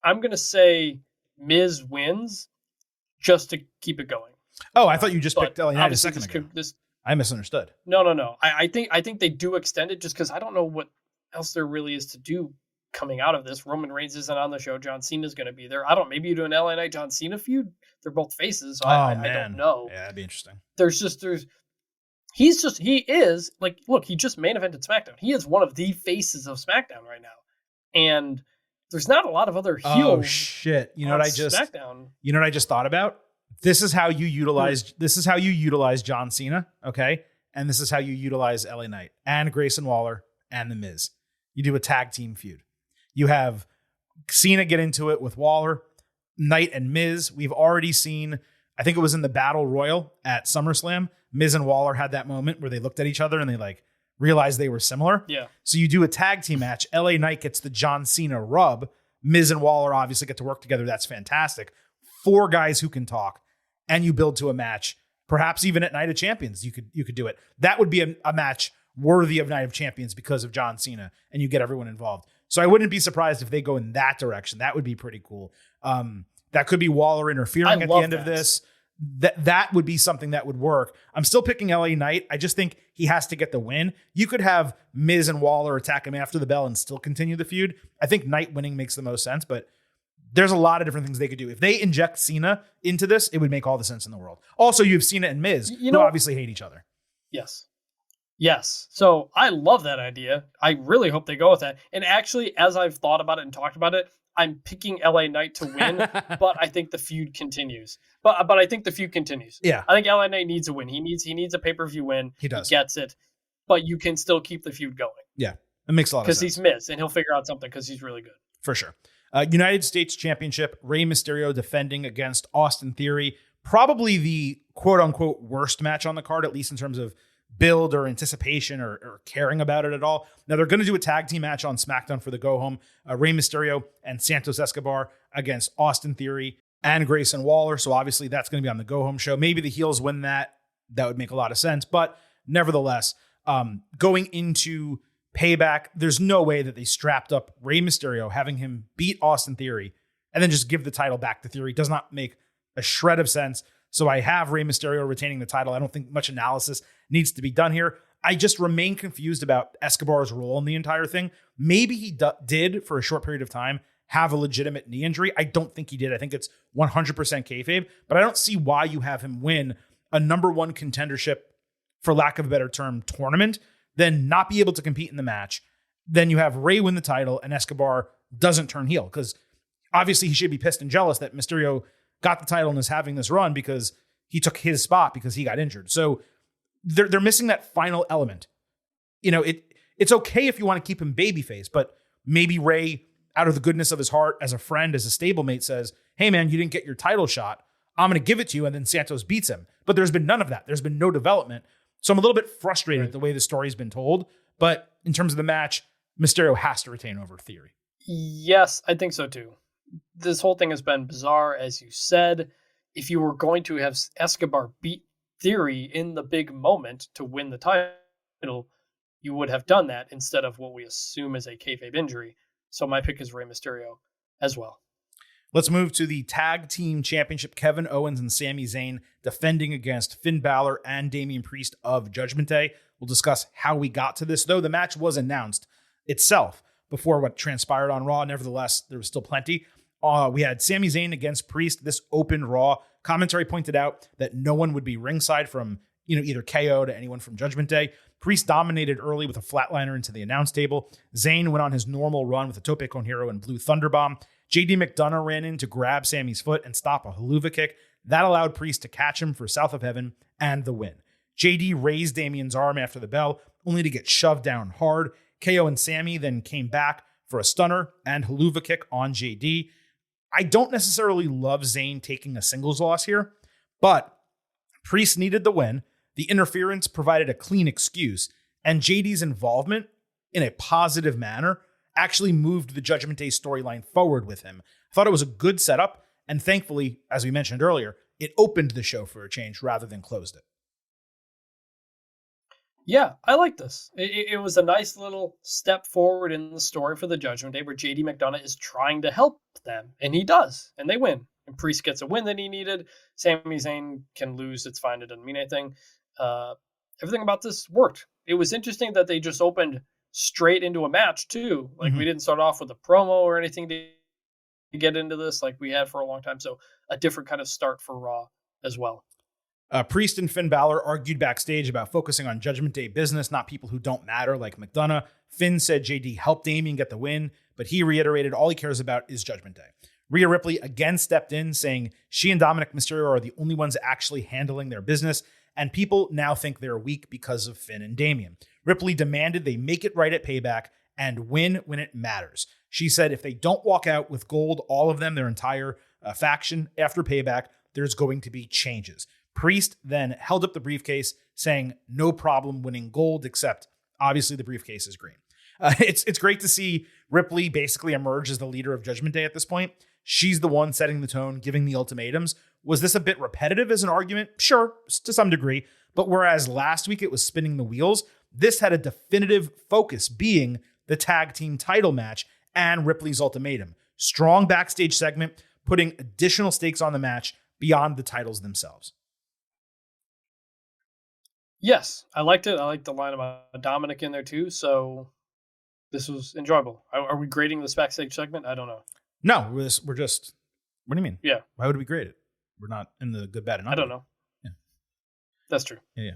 I'm going to say Miz wins just to keep it going. Oh, I thought you just picked LA Knight a second ago. I misunderstood. No. I think they do extend it just because I don't know what else there really is to do coming out of this. Roman Reigns isn't on the show. John Cena's going to be there. Maybe you do an LA Knight John Cena feud. They're both faces. So I don't know. Yeah, that'd be interesting. He is like, look, he just main evented SmackDown. He is one of the faces of SmackDown right now. And there's not a lot of other heels. Oh shit. You know what I just thought about? This is how you utilize John Cena, okay? And this is how you utilize LA Knight and Grayson Waller and The Miz. You do a tag team feud. You have Cena get into it with Waller, Knight and Miz. We've already seen, I think it was in the Battle Royal at SummerSlam, Miz and Waller had that moment where they looked at each other and they like realized they were similar. Yeah. So you do a tag team match. LA Knight gets the John Cena rub. Miz and Waller obviously get to work together. That's fantastic. 4 guys who can talk, and you build to a match. Perhaps even at Night of Champions, you could do it. That would be a match worthy of Night of Champions because of John Cena, and you get everyone involved. So I wouldn't be surprised if they go in that direction. That would be pretty cool. That could be Waller interfering at the end of this. That would be something that would work. I'm still picking LA Knight. I just think he has to get the win. You could have Miz and Waller attack him after the bell and still continue the feud. I think Knight winning makes the most sense, but there's a lot of different things they could do. If they inject Cena into this, it would make all the sense in the world. Also, you have Cena and Miz, who obviously hate each other. Yes. So I love that idea. I really hope they go with that. And actually, as I've thought about it and talked about it, I'm picking LA Knight to win, but I think the feud continues. But I think the feud continues. Yeah. I think LA Knight needs a win. He needs a pay-per-view win. He does. He gets it. But you can still keep the feud going. Yeah. It makes a lot of sense. Because he's Miz, and he'll figure out something because he's really good. For sure. United States Championship, Rey Mysterio defending against Austin Theory. Probably the quote-unquote worst match on the card, at least in terms of build or anticipation or caring about it at all. Now, they're going to do a tag team match on SmackDown for the go-home. Rey Mysterio and Santos Escobar against Austin Theory and Grayson Waller. So obviously that's going to be on the go-home show. Maybe the heels win that. That would make a lot of sense. But nevertheless, going into Payback, there's no way that they strapped up Rey Mysterio, having him beat Austin Theory, and then just give the title back to Theory. Does not make a shred of sense. So I have Rey Mysterio retaining the title. I don't think much analysis needs to be done here. I just remain confused about Escobar's role in the entire thing. Maybe he did, for a short period of time, have a legitimate knee injury. I don't think he did. I think it's 100% kayfabe, but I don't see why you have him win a number one contendership, for lack of a better term, tournament, then not be able to compete in the match. Then you have Rey win the title and Escobar doesn't turn heel, because obviously he should be pissed and jealous that Mysterio got the title and is having this run because he took his spot because he got injured. So they're missing that final element. You know, it's okay if you want to keep him babyface, but maybe Rey, out of the goodness of his heart, as a friend, as a stablemate, says, hey man, you didn't get your title shot. I'm going to give it to you. And then Santos beats him. But there's been none of that. There's been no development. So I'm a little bit frustrated at the way the story's been told. But in terms of the match, Mysterio has to retain over Theory. Yes, I think so too. This whole thing has been bizarre, as you said. If you were going to have Escobar beat theory, in the big moment to win the title, you would have done that instead of what we assume is a kayfabe injury. So my pick is Rey Mysterio as well. Let's move to the tag team championship. Kevin Owens and Sami Zayn defending against Finn Balor and Damian Priest of Judgment Day. We'll discuss how we got to this, though the match was announced itself before what transpired on Raw. Nevertheless, there was still plenty. We had Sami Zayn against Priest. This opened Raw. Commentary pointed out that no one would be ringside from either KO to anyone from Judgment Day. Priest dominated early with a flatliner into the announce table. Zayn went on his normal run with a Tope con Hero and Blue Thunderbomb. JD McDonough ran in to grab Sammy's foot and stop a haluva kick. That allowed Priest to catch him for South of Heaven and the win. JD raised Damian's arm after the bell, only to get shoved down hard. KO and Sammy then came back for a stunner and haluva kick on JD. I don't necessarily love Zayn taking a singles loss here, but Priest needed the win. The interference provided a clean excuse, and JD's involvement in a positive manner actually moved the Judgment Day storyline forward with him. I thought it was a good setup, and thankfully, as we mentioned earlier, it opened the show for a change rather than closed it. Yeah, I like this. It was a nice little step forward in the story for the Judgment Day where JD McDonough is trying to help them, and he does, and they win. And Priest gets a win that he needed. Sami Zayn can lose. It's fine. It doesn't mean anything. Everything about this worked. It was interesting that they just opened straight into a match, too. Like, we didn't start off with a promo or anything to get into this like we had for a long time. So a different kind of start for Raw as well. Priest and Finn Balor argued backstage about focusing on Judgment Day business, not people who don't matter like McDonough. Finn said JD helped Damian get the win, but he reiterated all he cares about is Judgment Day. Rhea Ripley again stepped in, saying she and Dominic Mysterio are the only ones actually handling their business, and people now think they're weak because of Finn and Damian. Ripley demanded they make it right at Payback and win when it matters. She said if they don't walk out with gold, all of them, their entire faction, after Payback, there's going to be changes. Priest then held up the briefcase, saying no problem winning gold, except obviously the briefcase is green. It's great to see Ripley basically emerge as the leader of Judgment Day at this point. She's the one setting the tone, giving the ultimatums. Was this a bit repetitive as an argument? Sure, to some degree. But whereas last week it was spinning the wheels, this had a definitive focus being the tag team title match and Ripley's ultimatum. Strong backstage segment, putting additional stakes on the match beyond the titles themselves. Yes, I liked it. I liked the line about Dominic in there too. So this was enjoyable. Are we grading this backstage segment? I don't know. No, we're just. What do you mean? Yeah. Why would we grade it? We're not in the good, bad, and ugly. I don't know. Yeah. That's true. Yeah.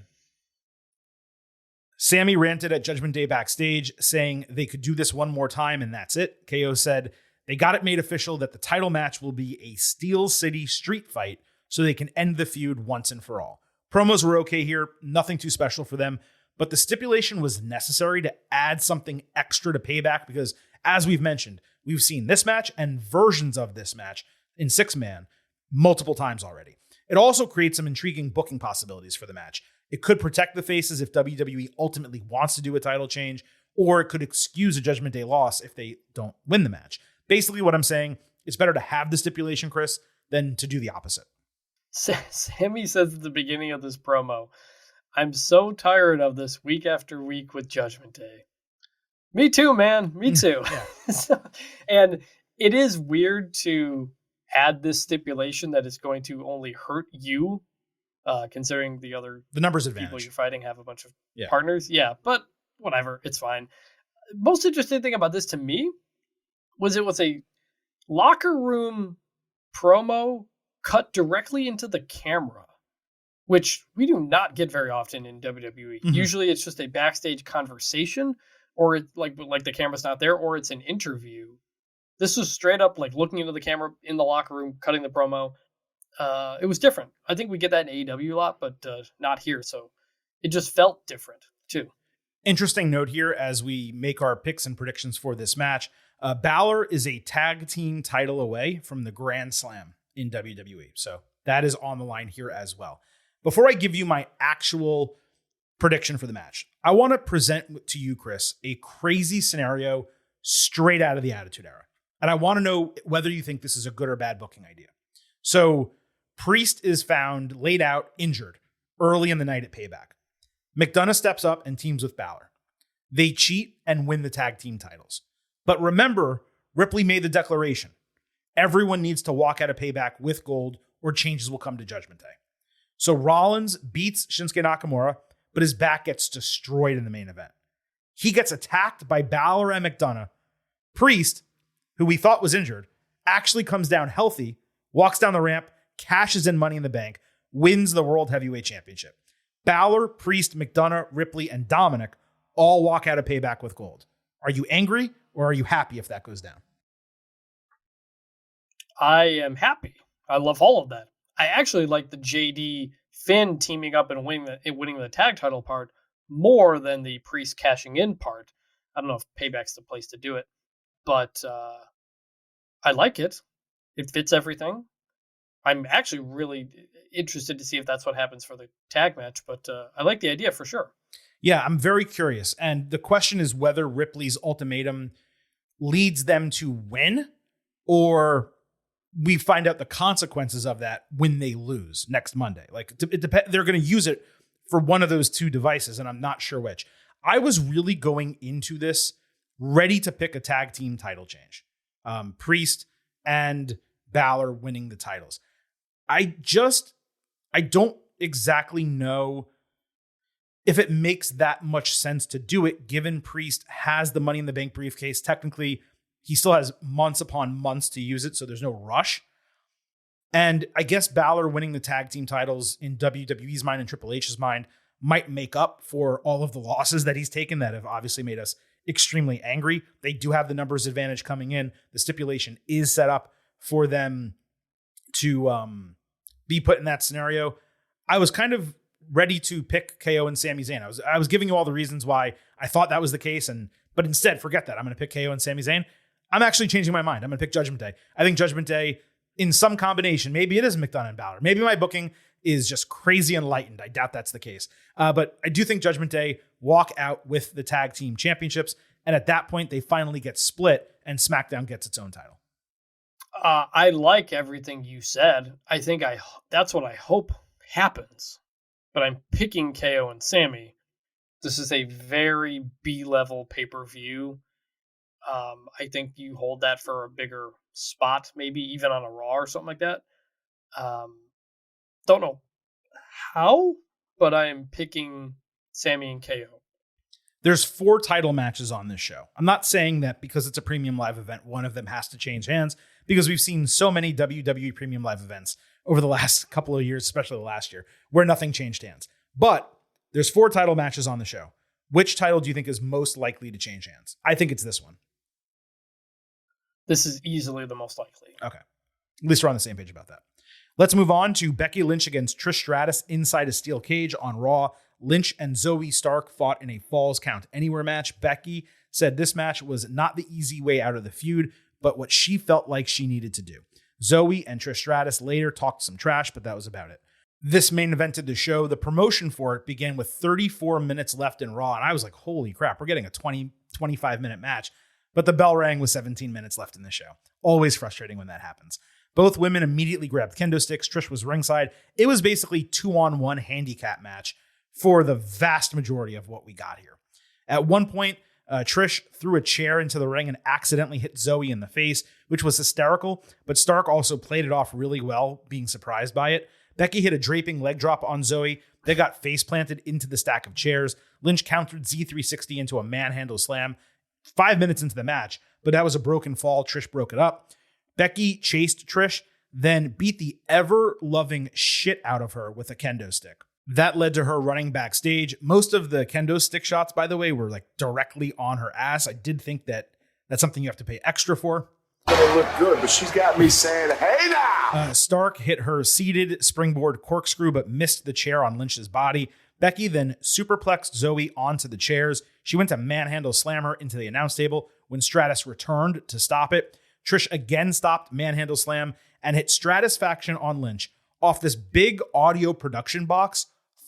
Sammy ranted at Judgment Day backstage, saying they could do this one more time and that's it. KO said they got it made official that the title match will be a Steel City street fight so they can end the feud once and for all. Promos were okay here, nothing too special for them, but the stipulation was necessary to add something extra to Payback because, as we've mentioned, we've seen this match and versions of this match in six-man multiple times already. It also creates some intriguing booking possibilities for the match. It could protect the faces if WWE ultimately wants to do a title change, or it could excuse a Judgment Day loss if they don't win the match. Basically what I'm saying, it's better to have the stipulation, Chris, than to do the opposite. Sammy says at the beginning of this promo, I'm so tired of this week after week with Judgment Day. Me too, man. Me too. And it is weird to add this stipulation that is going to only hurt you, considering the numbers people advantage you're fighting have a bunch of partners. Yeah, but whatever. It's fine. Most interesting thing about this to me was it was a locker room promo cut directly into the camera, which we do not get very often in WWE. Mm-hmm. Usually it's just a backstage conversation, or it's like the camera's not there, or it's an interview. This was straight up like looking into the camera in the locker room, cutting the promo. It was different. I think we get that in AEW a lot, but not here. So it just felt different too. Interesting note here as we make our picks and predictions for this match. Balor is a tag team title away from the Grand Slam in WWE. So that is on the line here as well. Before I give you my actual prediction for the match, I want to present to you, Chris, a crazy scenario straight out of the Attitude Era. And I want to know whether you think this is a good or bad booking idea. So Priest is found laid out, injured early in the night at Payback. McDonough steps up and teams with Balor. They cheat and win the tag team titles. But remember, Ripley made the declaration. Everyone needs to walk out of Payback with gold or changes will come to Judgment Day. So Rollins beats Shinsuke Nakamura, but his back gets destroyed in the main event. He gets attacked by Balor and McDonough. Priest, who we thought was injured, actually comes down healthy, walks down the ramp, cashes in Money in the Bank, wins the World Heavyweight Championship. Balor, Priest, McDonough, Ripley, and Dominic all walk out of Payback with gold. Are you angry or are you happy if that goes down? I am happy. I love all of that. I actually like the JD Finn teaming up and winning the tag title part more than the Priest cashing in part. I don't know if Payback's the place to do it, but I like it. It fits everything. I'm actually really interested to see if that's what happens for the tag match, but I like the idea for sure. Yeah, I'm very curious. And the question is whether Ripley's ultimatum leads them to win or we find out the consequences of that when they lose next Monday. Like they're going to use it for one of those two devices, and I'm not sure which. I was really going into this ready to pick a tag team title change. Priest and Balor winning the titles. I don't exactly know if it makes that much sense to do it, given Priest has the Money in the Bank briefcase. Technically, he still has months upon months to use it, so there's no rush. And I guess Balor winning the tag team titles in WWE's mind and Triple H's mind might make up for all of the losses that he's taken that have obviously made us extremely angry. They do have the numbers advantage coming in. The stipulation is set up for them to be put in that scenario. I was kind of ready to pick KO and Sami Zayn. I was giving you all the reasons why I thought that was the case, but instead, forget that. I'm going to pick KO and Sami Zayn. I'm actually changing my mind. I'm going to pick Judgment Day. I think Judgment Day, in some combination, maybe it is McDonough and Balor. Maybe my booking is just crazy enlightened. I doubt that's the case. But I do think Judgment Day walk out with the tag team championships. And at that point, they finally get split and SmackDown gets its own title. I like everything you said. I think that's what I hope happens. But I'm picking KO and Sami. This is a very B-level pay-per-view. I think you hold that for a bigger spot, maybe even on a Raw or something like that. Don't know how, but I am picking Sami and KO. There's 4 title matches on this show. I'm not saying that because it's a premium live event, one of them has to change hands, because we've seen so many WWE premium live events over the last couple of years, especially last year, where nothing changed hands. But there's 4 title matches on the show. Which title do you think is most likely to change hands? I think it's this one. This is easily the most likely. Okay. At least we're on the same page about that. Let's move on to Becky Lynch against Trish Stratus inside a steel cage on Raw. Lynch and Zoe Stark fought in a Falls Count Anywhere match. Becky said this match was not the easy way out of the feud, but what she felt like she needed to do. Zoe and Trish Stratus later talked some trash, but that was about it. This main evented the show. The promotion for it began with 34 minutes left in Raw, and I was like, holy crap, we're getting a 25-minute match. But the bell rang with 17 minutes left in the show. Always frustrating when that happens. Both women immediately grabbed kendo sticks. Trish was ringside. It was basically 2-on-1 handicap match for the vast majority of what we got here. At one point, Trish threw a chair into the ring and accidentally hit Zoe in the face, which was hysterical, but Stark also played it off really well, being surprised by it. Becky hit a draping leg drop on Zoe. They got face planted into the stack of chairs. Lynch countered Z360 into a manhandle slam 5 minutes into the match, but that was a broken fall. Trish broke it up. Becky chased Trish, then beat the ever-loving shit out of her with a kendo stick. That led to her running backstage. Most of the kendo stick shots, by the way, were like directly on her ass. I did think that that's something you have to pay extra for. Gonna look good, but she's got me saying, hey now! Stark hit her seated springboard corkscrew, but missed the chair on Lynch's body. Becky then superplexed Zoe onto the chairs. She went to manhandle slam her into the announce table when Stratus returned to stop it. Trish again stopped manhandle slam and hit Stratusfaction on Lynch off this big audio production box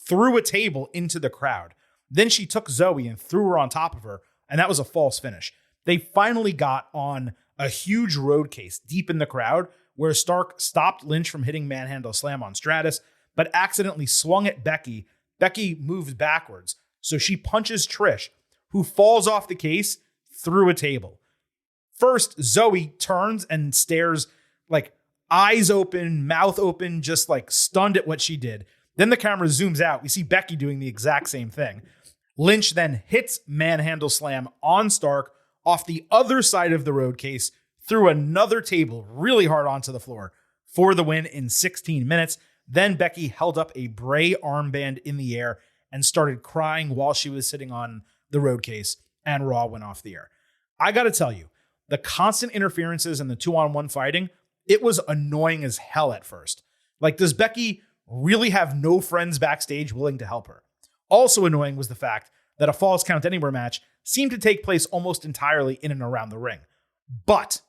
through a table into the crowd. Then she took Zoe and threw her on top of her, and that was a false finish. They finally got on a huge road case deep in the crowd where Stark stopped Lynch from hitting manhandle slam on Stratus. but accidentally swung at Becky. Becky moves backwards, so she punches Trish, who falls off the case through a table. First, Zoe turns and stares, like eyes open, mouth open, just like stunned at what she did. Then the camera zooms out. We see Becky doing the exact same thing. Lynch then hits manhandle slam on Stark off the other side of the road case through another table really hard onto the floor for the win in 16 minutes. Then Becky held up a Bray armband in the air and started crying while she was sitting on the road case, and Raw went off the air. I got to tell you, the constant interferences and the 2-on-1 fighting, it was annoying as hell at first. Like, does Becky really have no friends backstage willing to help her? Also annoying was the fact that a Falls Count Anywhere match seemed to take place almost entirely in and around the ring. But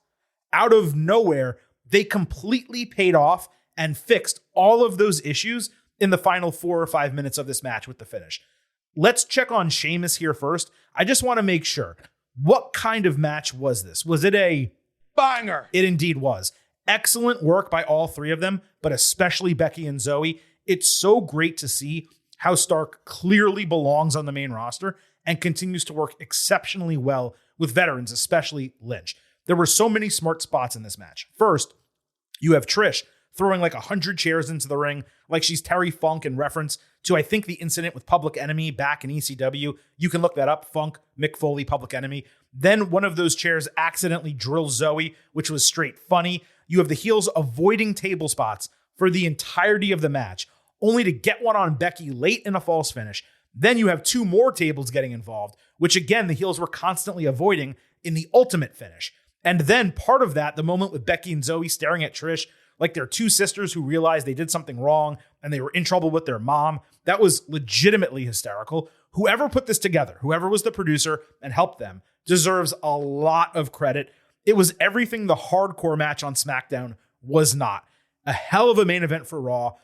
out of nowhere, they completely paid off and fixed all of those issues in the final 4 or 5 minutes of this match with the finish. Let's check on Sheamus here first. I just want to make sure. What kind of match was this? Was it a banger? It indeed was. Excellent work by all three of them, but especially Becky and Zoe. It's so great to see how Stark clearly belongs on the main roster and continues to work exceptionally well with veterans, especially Lynch. There were so many smart spots in this match. First, you have Trish throwing like 100 chairs into the ring, like she's Terry Funk in reference to, I think, the incident with Public Enemy back in ECW. You can look that up, Funk, Mick Foley, Public Enemy. Then one of those chairs accidentally drills Zoe, which was straight funny. You have the heels avoiding table spots for the entirety of the match, only to get one on Becky late in a false finish. Then you have 2 more tables getting involved, which again, the heels were constantly avoiding in the ultimate finish. And then part of that, the moment with Becky and Zoe staring at Trish like they're 2 sisters who realized they did something wrong and they were in trouble with their mom. That was legitimately hysterical. Whoever put this together, whoever was the producer and helped them, deserves a lot of credit. It was everything the hardcore match on SmackDown was not. A hell of a main event for Raw.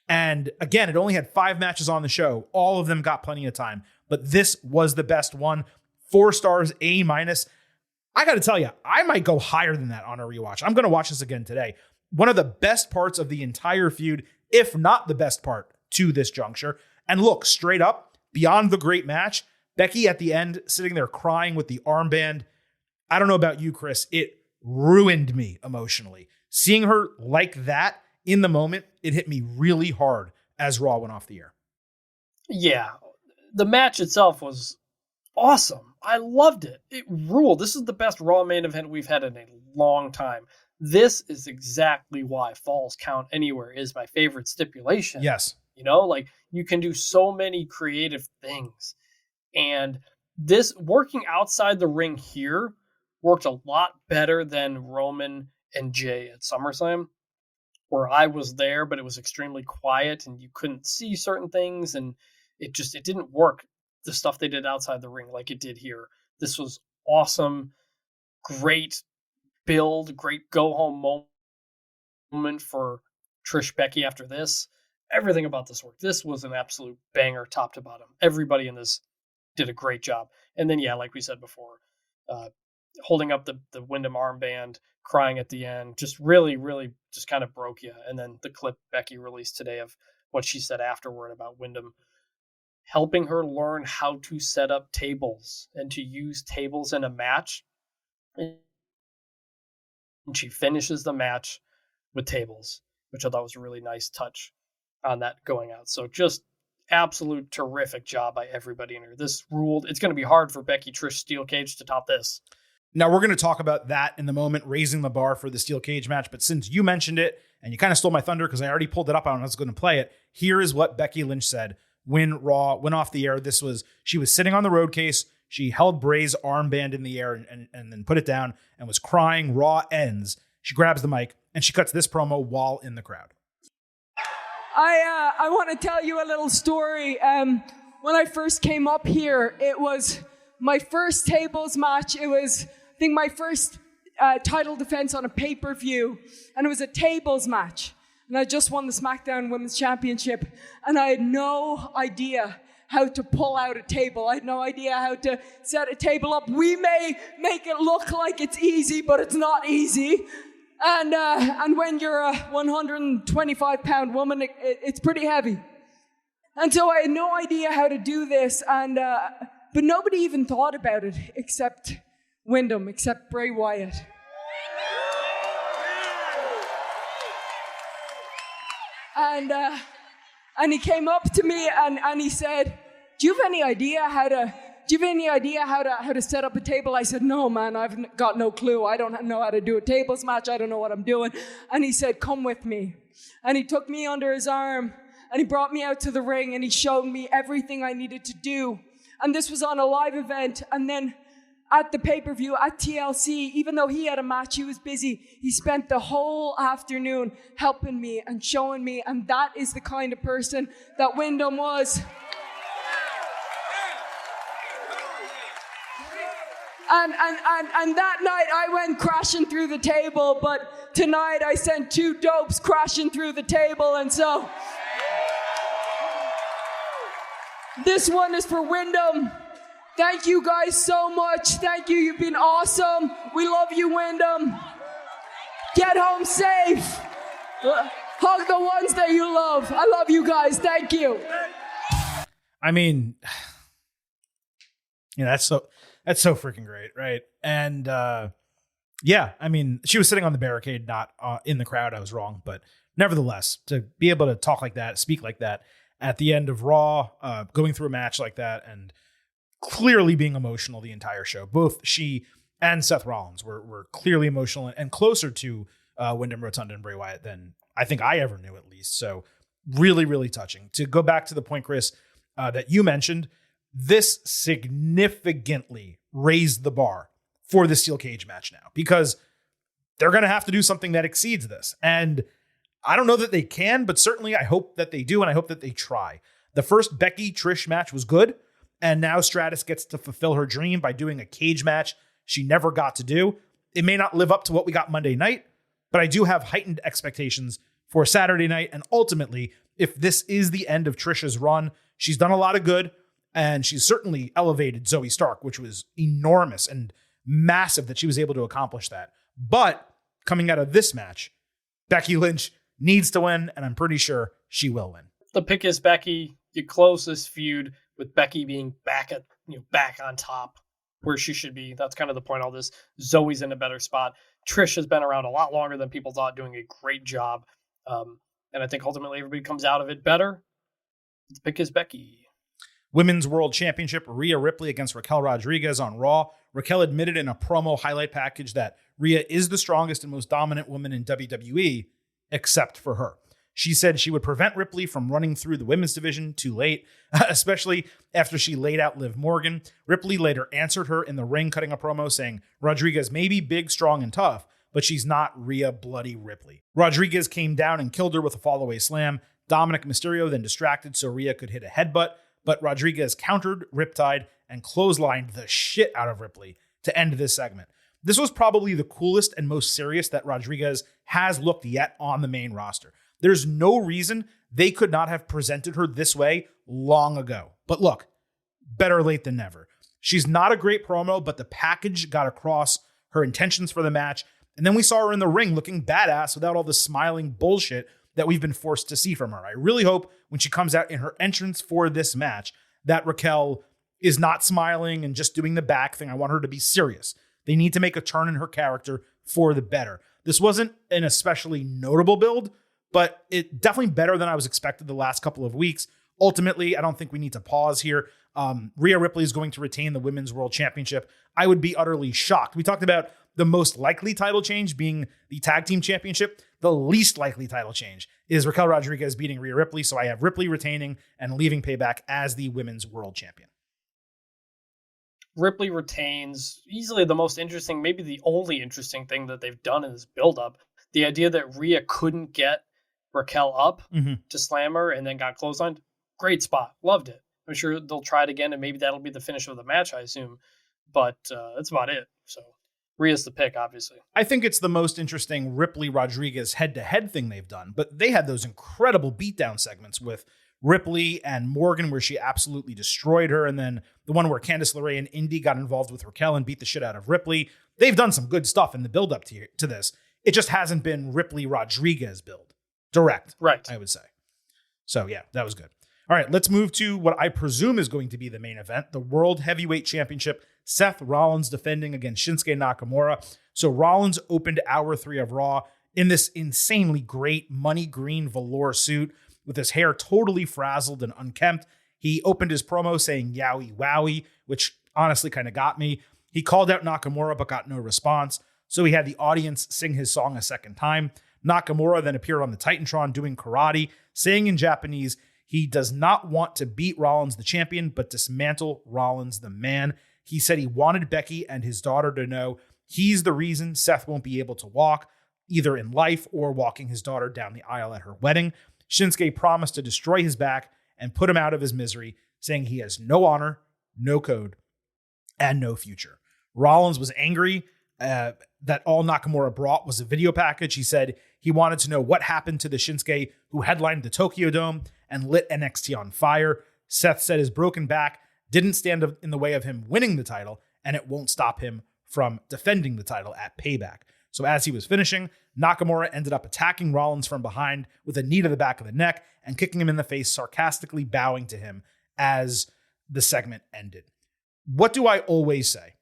And again, it only had 5 matches on the show. All of them got plenty of time, but this was the best one. 4 stars, A-. I got to tell you, I might go higher than that on a rewatch. I'm going to watch this again today. One of the best parts of the entire feud, if not the best part to this juncture. And look, straight up, beyond the great match, Becky at the end sitting there crying with the armband. I don't know about you, Chris. It ruined me emotionally. Seeing her like that in the moment, it hit me really hard as Raw went off the air. Yeah, the match itself was awesome. I loved it. It ruled. This is the best Raw main event we've had in a long time. This is exactly why Falls Count Anywhere is my favorite stipulation. Yes. You know, like you can do so many creative things. And this working outside the ring here worked a lot better than Roman and Jay at SummerSlam, where I was there, but it was extremely quiet and you couldn't see certain things. And it didn't work. The stuff they did outside the ring like it did here. This was awesome. Great build, great go-home moment for Trish Becky after this. Everything about this worked. This was an absolute banger top to bottom. Everybody in this did a great job. And then, yeah, like we said before, holding up the Wyndham armband, crying at the end, just really, really just kind of broke you. And then the clip Becky released today of what she said afterward about Wyndham helping her learn how to set up tables and to use tables in a match. And she finishes the match with tables, which I thought was a really nice touch on that going out. So just absolute terrific job by everybody in here. This ruled. It's going to be hard for Becky Trish Steel Cage to top this. Now, we're going to talk about that in the moment, raising the bar for the Steel Cage match. But since you mentioned it and you kind of stole my thunder because I already pulled it up and I was going to play it, here is what Becky Lynch said when Raw went off the air. She was sitting on the road case. She held Bray's armband in the air and then put it down and was crying. Raw ends. She grabs the mic and she cuts this promo while in the crowd. I want to tell you a little story. When I first came up here, it was my first tables match. It was, I think, my first title defense on a pay-per-view, and it was a tables match. And I just won the SmackDown Women's Championship, and I had no idea how to pull out a table. I had no idea how to set a table up. We may make it look like it's easy, but it's not easy. And when you're a 125-pound woman, it's pretty heavy. And so I had no idea how to do this, but nobody even thought about it except Wyndham, except Bray Wyatt. And he came up to me and he said, "Do you have any idea how to set up a table?" I said, "No, man, I've got no clue. I don't know how to do a tables match. I don't know what I'm doing." And he said, "Come with me." And he took me under his arm and he brought me out to the ring and he showed me everything I needed to do. And this was on a live event. And then at the pay-per-view at TLC, even though he had a match, he was busy. He spent the whole afternoon helping me and showing me. And that is the kind of person that Wyndham was. And that night I went crashing through the table, but tonight I sent two dopes crashing through the table, and so this one is for Wyndham. Thank you guys so much. Thank you. You've been awesome. We love you, Wyndham. Get home safe. Hug the ones that you love. I love you guys. Thank you. I mean, that's so freaking great, right? And yeah, I mean, she was sitting on the barricade, not in the crowd. I was wrong, but nevertheless, to be able to talk like that, speak like that at the end of Raw, going through a match like that, and clearly being emotional the entire show. Both she and Seth Rollins were clearly emotional and closer to Wyndham Rotunda and Bray Wyatt than I think I ever knew, at least. So really, really touching. To go back to the point, Chris, that you mentioned, this significantly raised the bar for the steel cage match now, because they're going to have to do something that exceeds this. And I don't know that they can, but certainly I hope that they do, and I hope that they try. The first Becky-Trish match was good, and now Stratus gets to fulfill her dream by doing a cage match she never got to do. It may not live up to what we got Monday night, but I do have heightened expectations for Saturday night. And ultimately, if this is the end of Trish's run, she's done a lot of good, and she's certainly elevated Zoe Stark, which was enormous and massive that she was able to accomplish that. But coming out of this match, Becky Lynch needs to win, and I'm pretty sure she will win. The pick is Becky. You close this feud with Becky being back on top where she should be. That's kind of the point of all this. Zoe's in a better spot. Trish has been around a lot longer than people thought, doing a great job. And I think ultimately everybody comes out of it better. The pick is Becky. Women's World Championship, Rhea Ripley against Raquel Rodriguez on Raw. Raquel admitted in a promo highlight package that Rhea is the strongest and most dominant woman in WWE, except for her. She said she would prevent Ripley from running through the women's division too late, especially after she laid out Liv Morgan. Ripley later answered her in the ring, cutting a promo saying Rodriguez may be big, strong, and tough, but she's not Rhea Bloody Ripley. Rodriguez came down and killed her with a fallaway slam. Dominic Mysterio then distracted so Rhea could hit a headbutt, but Rodriguez countered, riptide, and clotheslined the shit out of Ripley to end this segment. This was probably the coolest and most serious that Rodriguez has looked yet on the main roster. There's no reason they could not have presented her this way long ago. But look, better late than never. She's not a great promo, but the package got across her intentions for the match. And then we saw her in the ring looking badass without all the smiling bullshit that we've been forced to see from her. I really hope when she comes out in her entrance for this match that Raquel is not smiling and just doing the back thing. I want her to be serious. They need to make a turn in her character for the better. This wasn't an especially notable build, but it definitely better than I was expected the last couple of weeks. Ultimately, I don't think we need to pause here. Rhea Ripley is going to retain the Women's World Championship. I would be utterly shocked. We talked about the most likely title change being the Tag Team Championship. The least likely title change is Raquel Rodriguez beating Rhea Ripley. So I have Ripley retaining and leaving Payback as the Women's World Champion. Ripley retains. Easily the most interesting, maybe the only interesting thing that they've done in this build-up. The idea that Rhea couldn't get Raquel up to slam her and then got clotheslined. Great spot. Loved it. I'm sure they'll try it again, and maybe that'll be the finish of the match, I assume. But that's about it. So Rhea's the pick, obviously. I think it's the most interesting Ripley-Rodriguez head-to-head thing they've done. But they had those incredible beatdown segments with Ripley and Morgan where she absolutely destroyed her. And then the one where Candice LeRae and Indy got involved with Raquel and beat the shit out of Ripley. They've done some good stuff in the build-up to this. It just hasn't been Ripley Rodriguez build. Direct, Right. I would say. So yeah, that was good. All right, let's move to what I presume is going to be the main event, the World Heavyweight Championship. Seth Rollins defending against Shinsuke Nakamura. So Rollins opened hour 3 of Raw in this insanely great money green velour suit with his hair totally frazzled and unkempt. He opened his promo saying yowie wowie, which honestly kind of got me. He called out Nakamura but got no response. So he had the audience sing his song a second time. Nakamura then appeared on the Titantron doing karate, saying in Japanese, he does not want to beat Rollins the champion, but dismantle Rollins the man. He said he wanted Becky and his daughter to know he's the reason Seth won't be able to walk, either in life or walking his daughter down the aisle at her wedding. Shinsuke promised to destroy his back and put him out of his misery, saying he has no honor, no code, and no future. Rollins was angry that all Nakamura brought was a video package. He said he wanted to know what happened to the Shinsuke who headlined the Tokyo Dome and lit NXT on fire. Seth said his broken back didn't stand in the way of him winning the title, and it won't stop him from defending the title at Payback. So as he was finishing, Nakamura ended up attacking Rollins from behind with a knee to the back of the neck and kicking him in the face, sarcastically bowing to him as the segment ended. What do I always say?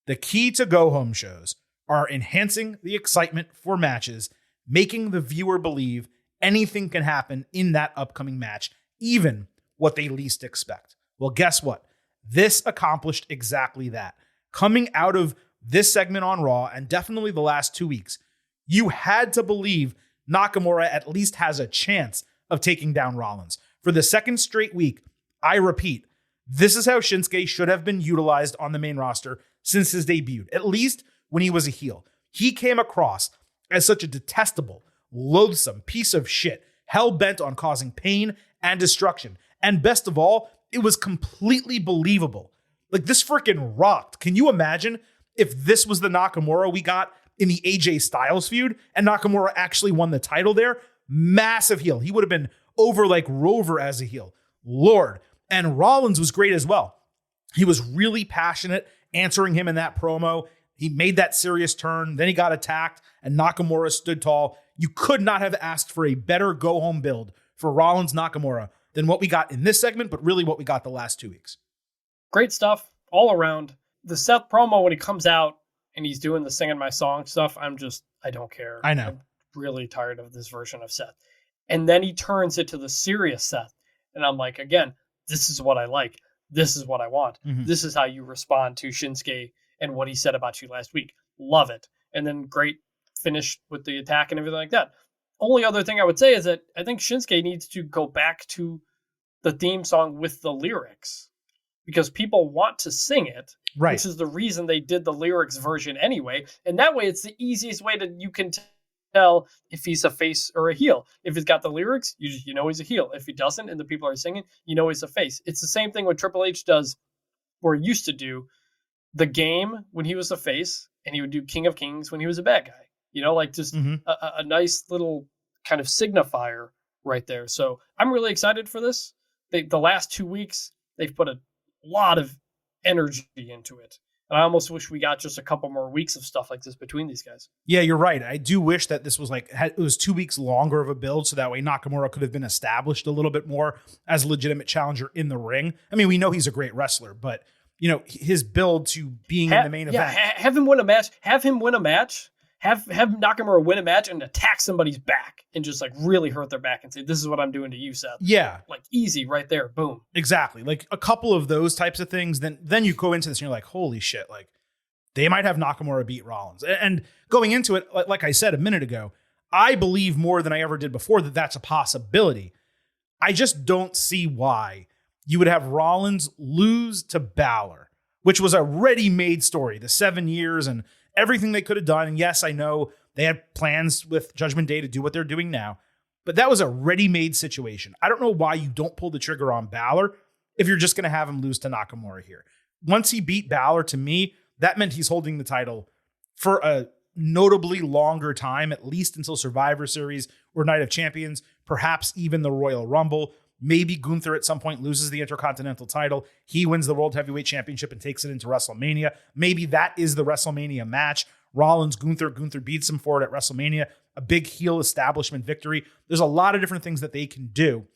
The key to go-home shows are enhancing the excitement for matches, making the viewer believe anything can happen in that upcoming match, even what they least expect. Well, guess what? This accomplished exactly that. Coming out of this segment on Raw, and definitely the last 2 weeks, you had to believe Nakamura at least has a chance of taking down Rollins. For the second straight week, I repeat, this is how Shinsuke should have been utilized on the main roster since his debut, at least when he was a heel. He came across as such a detestable, loathsome piece of shit, hell-bent on causing pain and destruction. And best of all, it was completely believable. Like, this freaking rocked. Can you imagine if this was the Nakamura we got in the AJ Styles feud and Nakamura actually won the title there? Massive heel. He would have been over like Rover as a heel. Lord. And Rollins was great as well. He was really passionate answering him in that promo. He made that serious turn. Then he got attacked and Nakamura stood tall. You could not have asked for a better go-home build for Rollins Nakamura than what we got in this segment, but really what we got the last 2 weeks. Great stuff all around. The Seth promo, when he comes out and he's doing the singing my song stuff, I don't care. I know. I'm really tired of this version of Seth. And then he turns it to the serious Seth. And I'm like, again, this is what I like. This is what I want. Mm-hmm. This is how you respond to Shinsuke and what he said about you last week. Love it. And then great finish with the attack and everything like that. Only other thing I would say is that I think Shinsuke needs to go back to the theme song with the lyrics because people want to sing it, right? Which is the reason they did the lyrics version anyway. And that way it's the easiest way that you can tell if he's a face or a heel. If he's got the lyrics, you know he's a heel. If he doesn't and the people are singing, you know he's a face. It's the same thing what Triple H does or used to do the game when he was a face and he would do King of Kings when he was a bad guy. You know, like just a nice little kind of signifier right there. So I'm really excited for this. The last 2 weeks, they've put a lot of energy into it. And I almost wish we got just a couple more weeks of stuff like this between these guys. Yeah, you're right. I do wish that this was it was 2 weeks longer of a build so that way Nakamura could have been established a little bit more as a legitimate challenger in the ring. I mean, we know he's a great wrestler, but you know, his build to being in the main event. Have him win a match. Have him win a match. Have Nakamura win a match and attack somebody's back and just like really hurt their back and say, this is what I'm doing to you, Seth. Yeah. Like easy right there. Boom. Exactly. Like a couple of those types of things. Then you go into this and you're like, holy shit. Like they might have Nakamura beat Rollins. And going into it, like I said a minute ago, I believe more than I ever did before that that's a possibility. I just don't see why you would have Rollins lose to Balor, which was a ready-made story. The 7 years and everything they could have done. And yes, I know they had plans with Judgment Day to do what they're doing now, but that was a ready-made situation. I don't know why you don't pull the trigger on Balor if you're just going to have him lose to Nakamura here. Once he beat Balor, to me, that meant he's holding the title for a notably longer time, at least until Survivor Series or Night of Champions, perhaps even the Royal Rumble. Maybe Gunther at some point loses the Intercontinental title. He wins the World Heavyweight Championship and takes it into WrestleMania. Maybe that is the WrestleMania match. Rollins, Gunther beats him for it at WrestleMania, a big heel establishment victory. There's a lot of different things that they can do.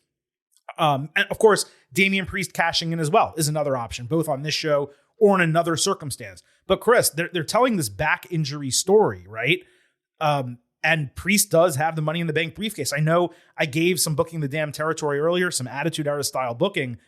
And of course, Damian Priest cashing in as well is another option, both on this show or in another circumstance. But Chris, they're telling this back injury story, right? And Priest does have the Money in the Bank briefcase. I know I gave some Booking the Damn Territory earlier, some Attitude Era style booking.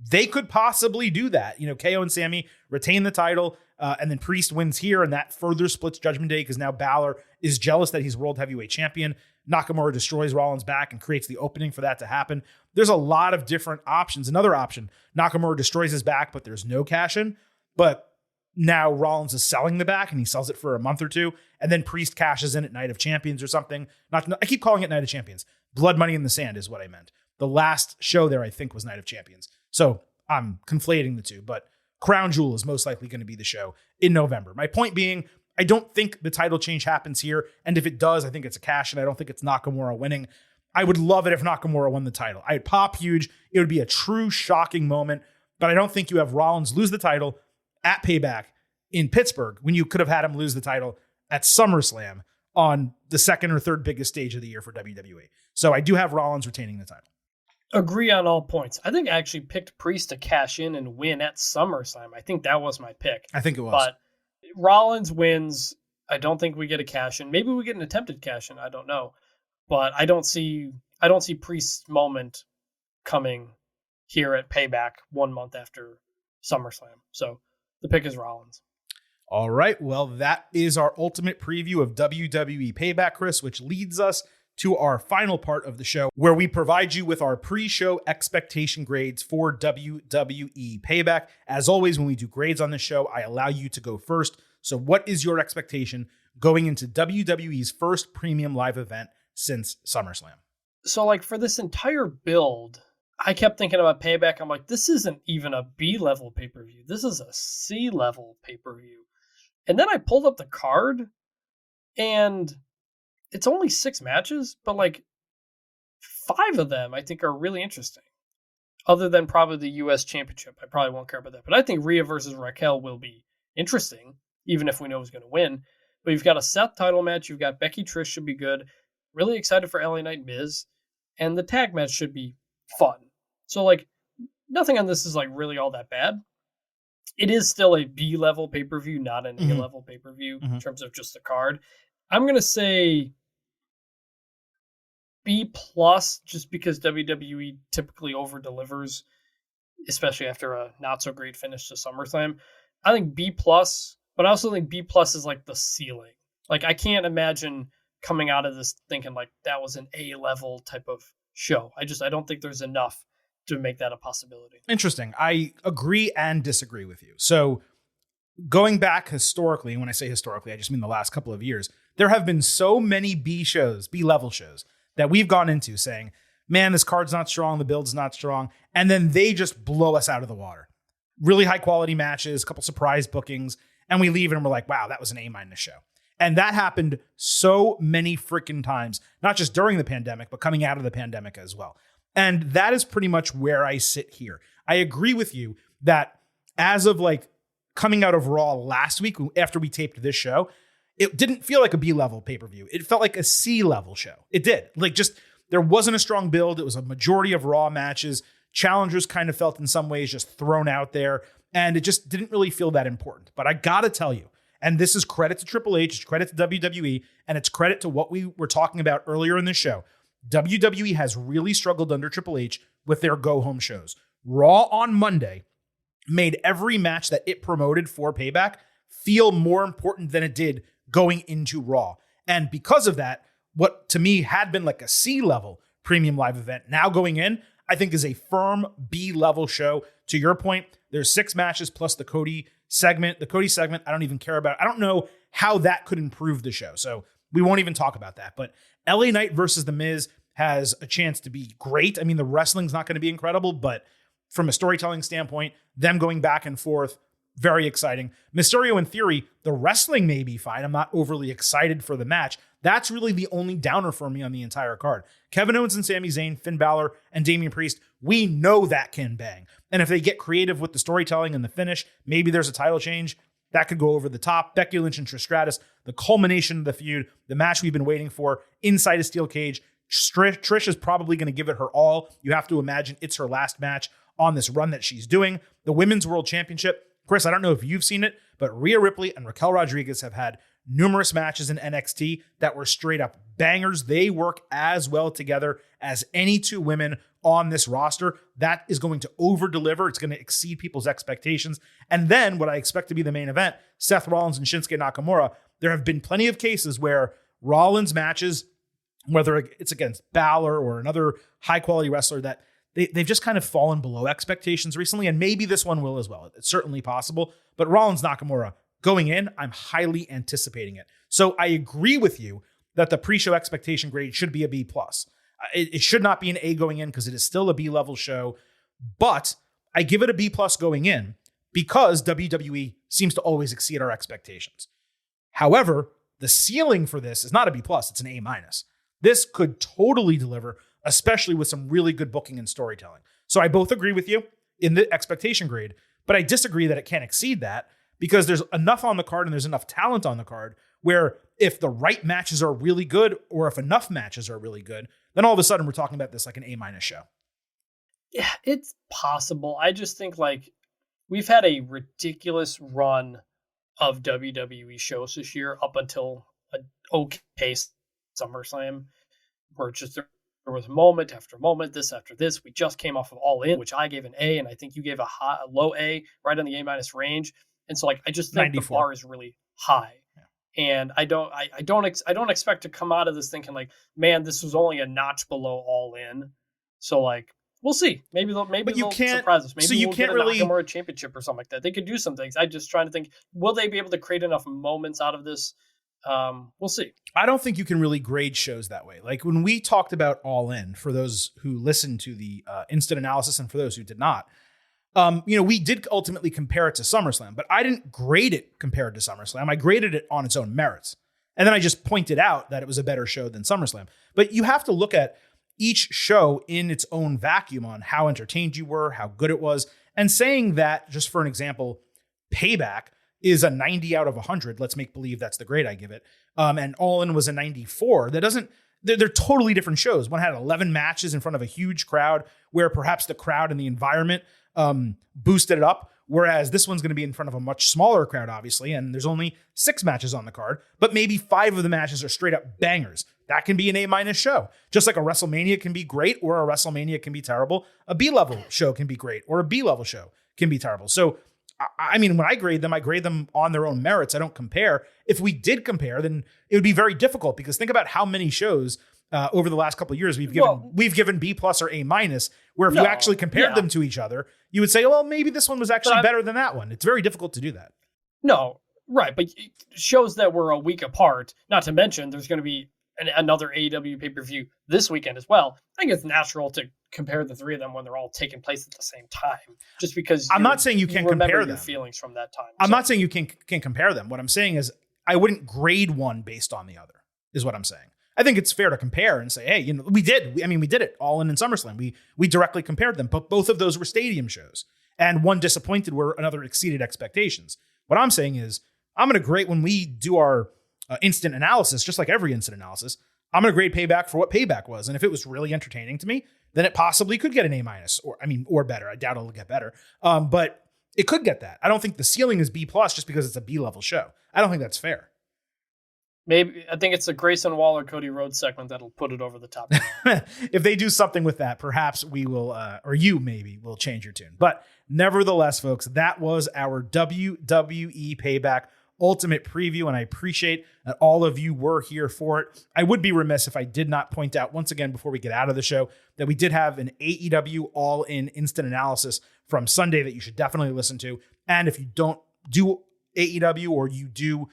They could possibly do that. KO and Sammy retain the title, and then Priest wins here, and that further splits Judgment Day because now Balor is jealous that he's World Heavyweight Champion. Nakamura destroys Rollins' back and creates the opening for that to happen. There's a lot of different options. Another option, Nakamura destroys his back, but there's no cash-in. But now Rollins is selling the back, and he sells it for a month or two, and then Priest cashes in at Night of Champions or something. I keep calling it Night of Champions. Blood Money in the Sand is what I meant. The last show there, I think, was Night of Champions. So I'm conflating the two, but Crown Jewel is most likely going to be the show in November. My point being, I don't think the title change happens here. And if it does, I think it's a cash, and I don't think it's Nakamura winning. I would love it if Nakamura won the title. I'd pop huge. It would be a true shocking moment, but I don't think you have Rollins lose the title at Payback in Pittsburgh when you could have had him lose the title at SummerSlam on the second or third biggest stage of the year for WWE. So I do have Rollins retaining the title. Agree on all points. I think I actually picked Priest to cash in and win at SummerSlam. I think that was my pick. I think it was. But Rollins wins. I don't think we get a cash in. Maybe we get an attempted cash in. I don't know. But I don't see Priest's moment coming here at Payback 1 month after SummerSlam. So the pick is Rollins. All right. Well, that is our ultimate preview of WWE Payback, Chris, which leads us to our final part of the show, where we provide you with our pre-show expectation grades for WWE Payback. As always, when we do grades on this show, I allow you to go first. So what is your expectation going into WWE's first premium live event since SummerSlam? So, for this entire build, I kept thinking about Payback. I'm like, this isn't even a B-level pay-per-view. This is a C-level pay-per-view. And then I pulled up the card, and it's only 6 matches, but 5 of them I think are really interesting. Other than probably the US Championship. I probably won't care about that. But I think Rhea versus Raquel will be interesting, even if we know who's going to win. But you've got a Seth title match. You've got Becky Trish should be good. Really excited for LA Knight Miz. And the tag match should be fun. So, nothing on this is, really all that bad. It is still a B-level pay-per-view, not an A-level pay-per-view in terms of just the card. I'm going to say B+, just because WWE typically over-delivers, especially after a not-so-great finish to SummerSlam. I think B+, but I also think B+ is the ceiling. I can't imagine coming out of this thinking that was an A-level type of show. I don't think there's enough to make that a possibility. Interesting. I agree and disagree with you. So going back historically, and when I say historically, I just mean the last couple of years, there have been so many B-level shows that we've gone into saying, man, this card's not strong, the build's not strong, and then they just blow us out of the water. Really high quality matches, a couple surprise bookings, and we leave and we're like, wow, that was an A- show. And that happened so many freaking times, not just during the pandemic, but coming out of the pandemic as well. And that is pretty much where I sit here. I agree with you that as of coming out of Raw last week, after we taped this show, it didn't feel like a B-level pay-per-view. It felt like a C-level show. It did. There wasn't a strong build. It was a majority of Raw matches. Challengers kind of felt in some ways just thrown out there. And it just didn't really feel that important. But I got to tell you, and this is credit to Triple H, it's credit to WWE, and it's credit to what we were talking about earlier in the show. WWE has really struggled under Triple H with their go-home shows. Raw on Monday made every match that it promoted for Payback feel more important than it did going into Raw. And because of that, what to me had been a C-level premium live event, now going in, I think is a firm B-level show. To your point, there's 6 matches plus the Cody segment. The Cody segment, I don't even care about. I don't know how that could improve the show. So we won't even talk about that. But LA Knight versus The Miz has a chance to be great. I mean, the wrestling's not going to be incredible, but from a storytelling standpoint, them going back and forth, very exciting. Mysterio, in theory, the wrestling may be fine. I'm not overly excited for the match. That's really the only downer for me on the entire card. Kevin Owens and Sami Zayn, Finn Balor, and Damian Priest, we know that can bang. And if they get creative with the storytelling and the finish, maybe there's a title change. That could go over the top. Becky Lynch and Trish Stratus, the culmination of the feud, the match we've been waiting for inside a steel cage. Trish is probably going to give it her all. You have to imagine it's her last match on this run that she's doing. The Women's World Championship. Chris, I don't know if you've seen it, but Rhea Ripley and Raquel Rodriguez have had numerous matches in NXT that were straight up bangers. They work as well together as any two women on this roster. That is going to over deliver. It's going to exceed people's expectations. And then what I expect to be the main event, Seth Rollins and Shinsuke Nakamura. There have been plenty of cases where Rollins matches, whether it's against Balor or another high quality wrestler, that they've just kind of fallen below expectations recently. And maybe this one will as well. It's certainly possible. But Rollins Nakamura going in, I'm highly anticipating it. So I agree with you that the pre-show expectation grade should be a B+. It should not be an A going in because it is still a B-level show. But I give it a B+ going in because WWE seems to always exceed our expectations. However, the ceiling for this is not a B+, it's an A-. This could totally deliver, especially with some really good booking and storytelling. So I both agree with you in the expectation grade, but I disagree that it can't exceed that because there's enough on the card and there's enough talent on the card where if the right matches are really good or if enough matches are really good, then all of a sudden we're talking about this like an A- show. Yeah, it's possible. I just think like we've had a ridiculous run of WWE shows this year up until an okay SummerSlam, where just there was moment after moment, this after this. We just came off of All In, which I gave an A, and I think you gave a low A, right on the A- range. And so, like, I just think 94. The bar is really high, and I don't expect to come out of this thinking like, man, this was only a notch below All In. So, like, we'll see. Maybe they'll surprise us. Maybe so we'll get a Nakamura championship or something like that. They could do some things. I'm just trying to think, will they be able to create enough moments out of this? We'll see. I don't think you can really grade shows that way. Like when we talked about All In, for those who listened to the instant analysis and for those who did not, we did ultimately compare it to SummerSlam, but I didn't grade it compared to SummerSlam. I graded it on its own merits. And then I just pointed out that it was a better show than SummerSlam. But you have to look at each show in its own vacuum on how entertained you were, how good it was. And saying that, just for an example, Payback is a 90 out of 100. Let's make believe that's the grade I give it. And All In was a 94. They're totally different shows. One had 11 matches in front of a huge crowd where perhaps the crowd and the environment boosted it up. Whereas this one's going to be in front of a much smaller crowd, obviously, and there's only 6 matches on the card, but maybe 5 of the matches are straight up bangers. That can be an A- show. Just like a WrestleMania can be great or a WrestleMania can be terrible, a B-level show can be great or a B-level show can be terrible. So, I mean, when I grade them on their own merits. I don't compare. If we did compare, then it would be very difficult because think about how many shows over the last couple of years we've given B+ or A-, where if you actually compared them to each other, you would say, well, maybe this one was actually better than that one. It's very difficult to do that. No, right. But shows that were a week apart, not to mention there's going to be another AEW pay-per-view this weekend as well. I think it's natural to compare the three of them when they're all taking place at the same time, just because I'm not saying you can't compare them. Your feelings from that time. I'm not saying you can't compare them. What I'm saying is I wouldn't grade one based on the other, is what I'm saying. I think it's fair to compare and say, hey, we did it All In SummerSlam. We directly compared them, but both of those were stadium shows, and one disappointed where another exceeded expectations. What I'm saying is I'm going to grade when we do our instant analysis, just like every instant analysis, I'm going to grade Payback for what Payback was. And if it was really entertaining to me, then it possibly could get an A- or better. I doubt it'll get better. But it could get that. I don't think the ceiling is B+ just because it's a B-level show. I don't think that's fair. Maybe I think it's the Grayson Waller, Cody Rhodes segment that'll put it over the top. If they do something with that, perhaps we will, or you maybe will change your tune. But nevertheless, folks, that was our WWE Payback Ultimate Preview, and I appreciate that all of you were here for it. I would be remiss if I did not point out once again before we get out of the show that we did have an AEW All In instant analysis from Sunday that you should definitely listen to. And if you don't do AEW or you do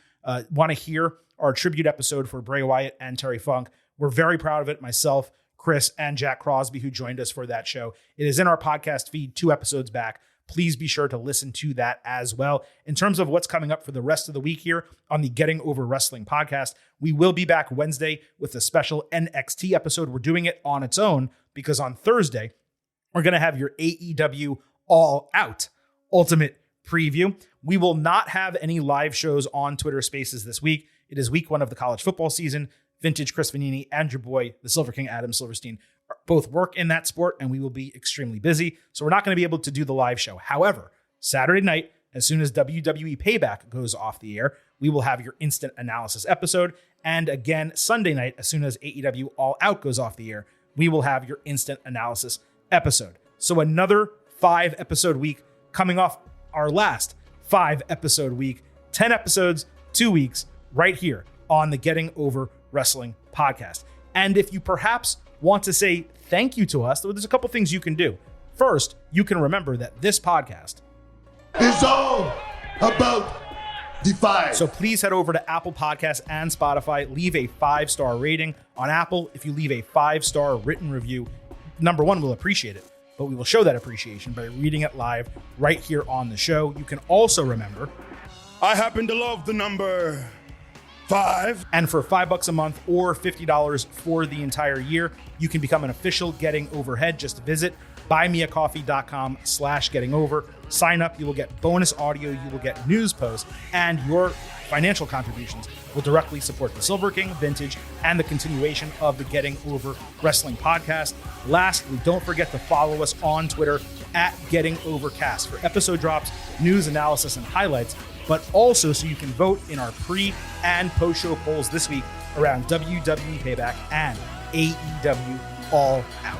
want to hear our tribute episode for Bray Wyatt and Terry Funk, we're very proud of it. Myself, Chris, and Jack Crosby, who joined us for that show. It is in our podcast feed 2 episodes back. Please be sure to listen to that as well. In terms of what's coming up for the rest of the week here on the Getting Over Wrestling podcast, we will be back Wednesday with a special NXT episode. We're doing it on its own because on Thursday, we're going to have your AEW All Out Ultimate preview. We will not have any live shows on Twitter Spaces this week. It is week 1 of the college football season. Vintage Chris Vanini and your boy, the Silver King Adam Silverstein, both work in that sport, and we will be extremely busy. So we're not going to be able to do the live show. However, Saturday night, as soon as WWE Payback goes off the air, we will have your instant analysis episode. And again, Sunday night, as soon as AEW All Out goes off the air, we will have your instant analysis episode. So another 5-episode week coming off our last 5-episode week, 10 episodes, 2 weeks, right here on the Getting Over Wrestling podcast. And if you perhaps want to say thank you to us, there's a couple things you can do. First, you can remember that this podcast It's all about the five. So please head over to Apple Podcasts and Spotify. Leave a 5-star rating on Apple. If you leave a 5-star written review, number one, we'll appreciate it, but we will show that appreciation by reading it live right here on the show. You can also remember, I happen to love the number 5. and for $5 a month or $50 for the entire year, you can become an official Getting Overhead. Just visit buymeacoffee.com/gettingover. Sign up. You will get bonus audio. You will get news posts, and your financial contributions will directly support the Silver King, Vintage, and the continuation of the Getting Over Wrestling podcast. Lastly, don't forget to follow us on Twitter at Getting Overcast for episode drops, news, analysis, and highlights, but also so you can vote in our pre- and post-show polls this week around WWE Payback and AEW All Out.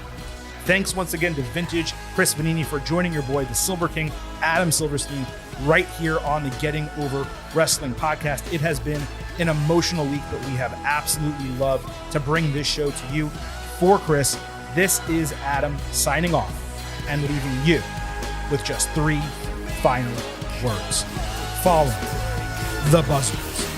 Thanks once again to Vintage Chris Vanini for joining your boy, the Silver King, Adam Silverstein, right here on the Getting Over Wrestling podcast. It has been an emotional week, but we have absolutely loved to bring this show to you. For Chris, this is Adam signing off and leaving you with just 3 final words. Follow the buzzers.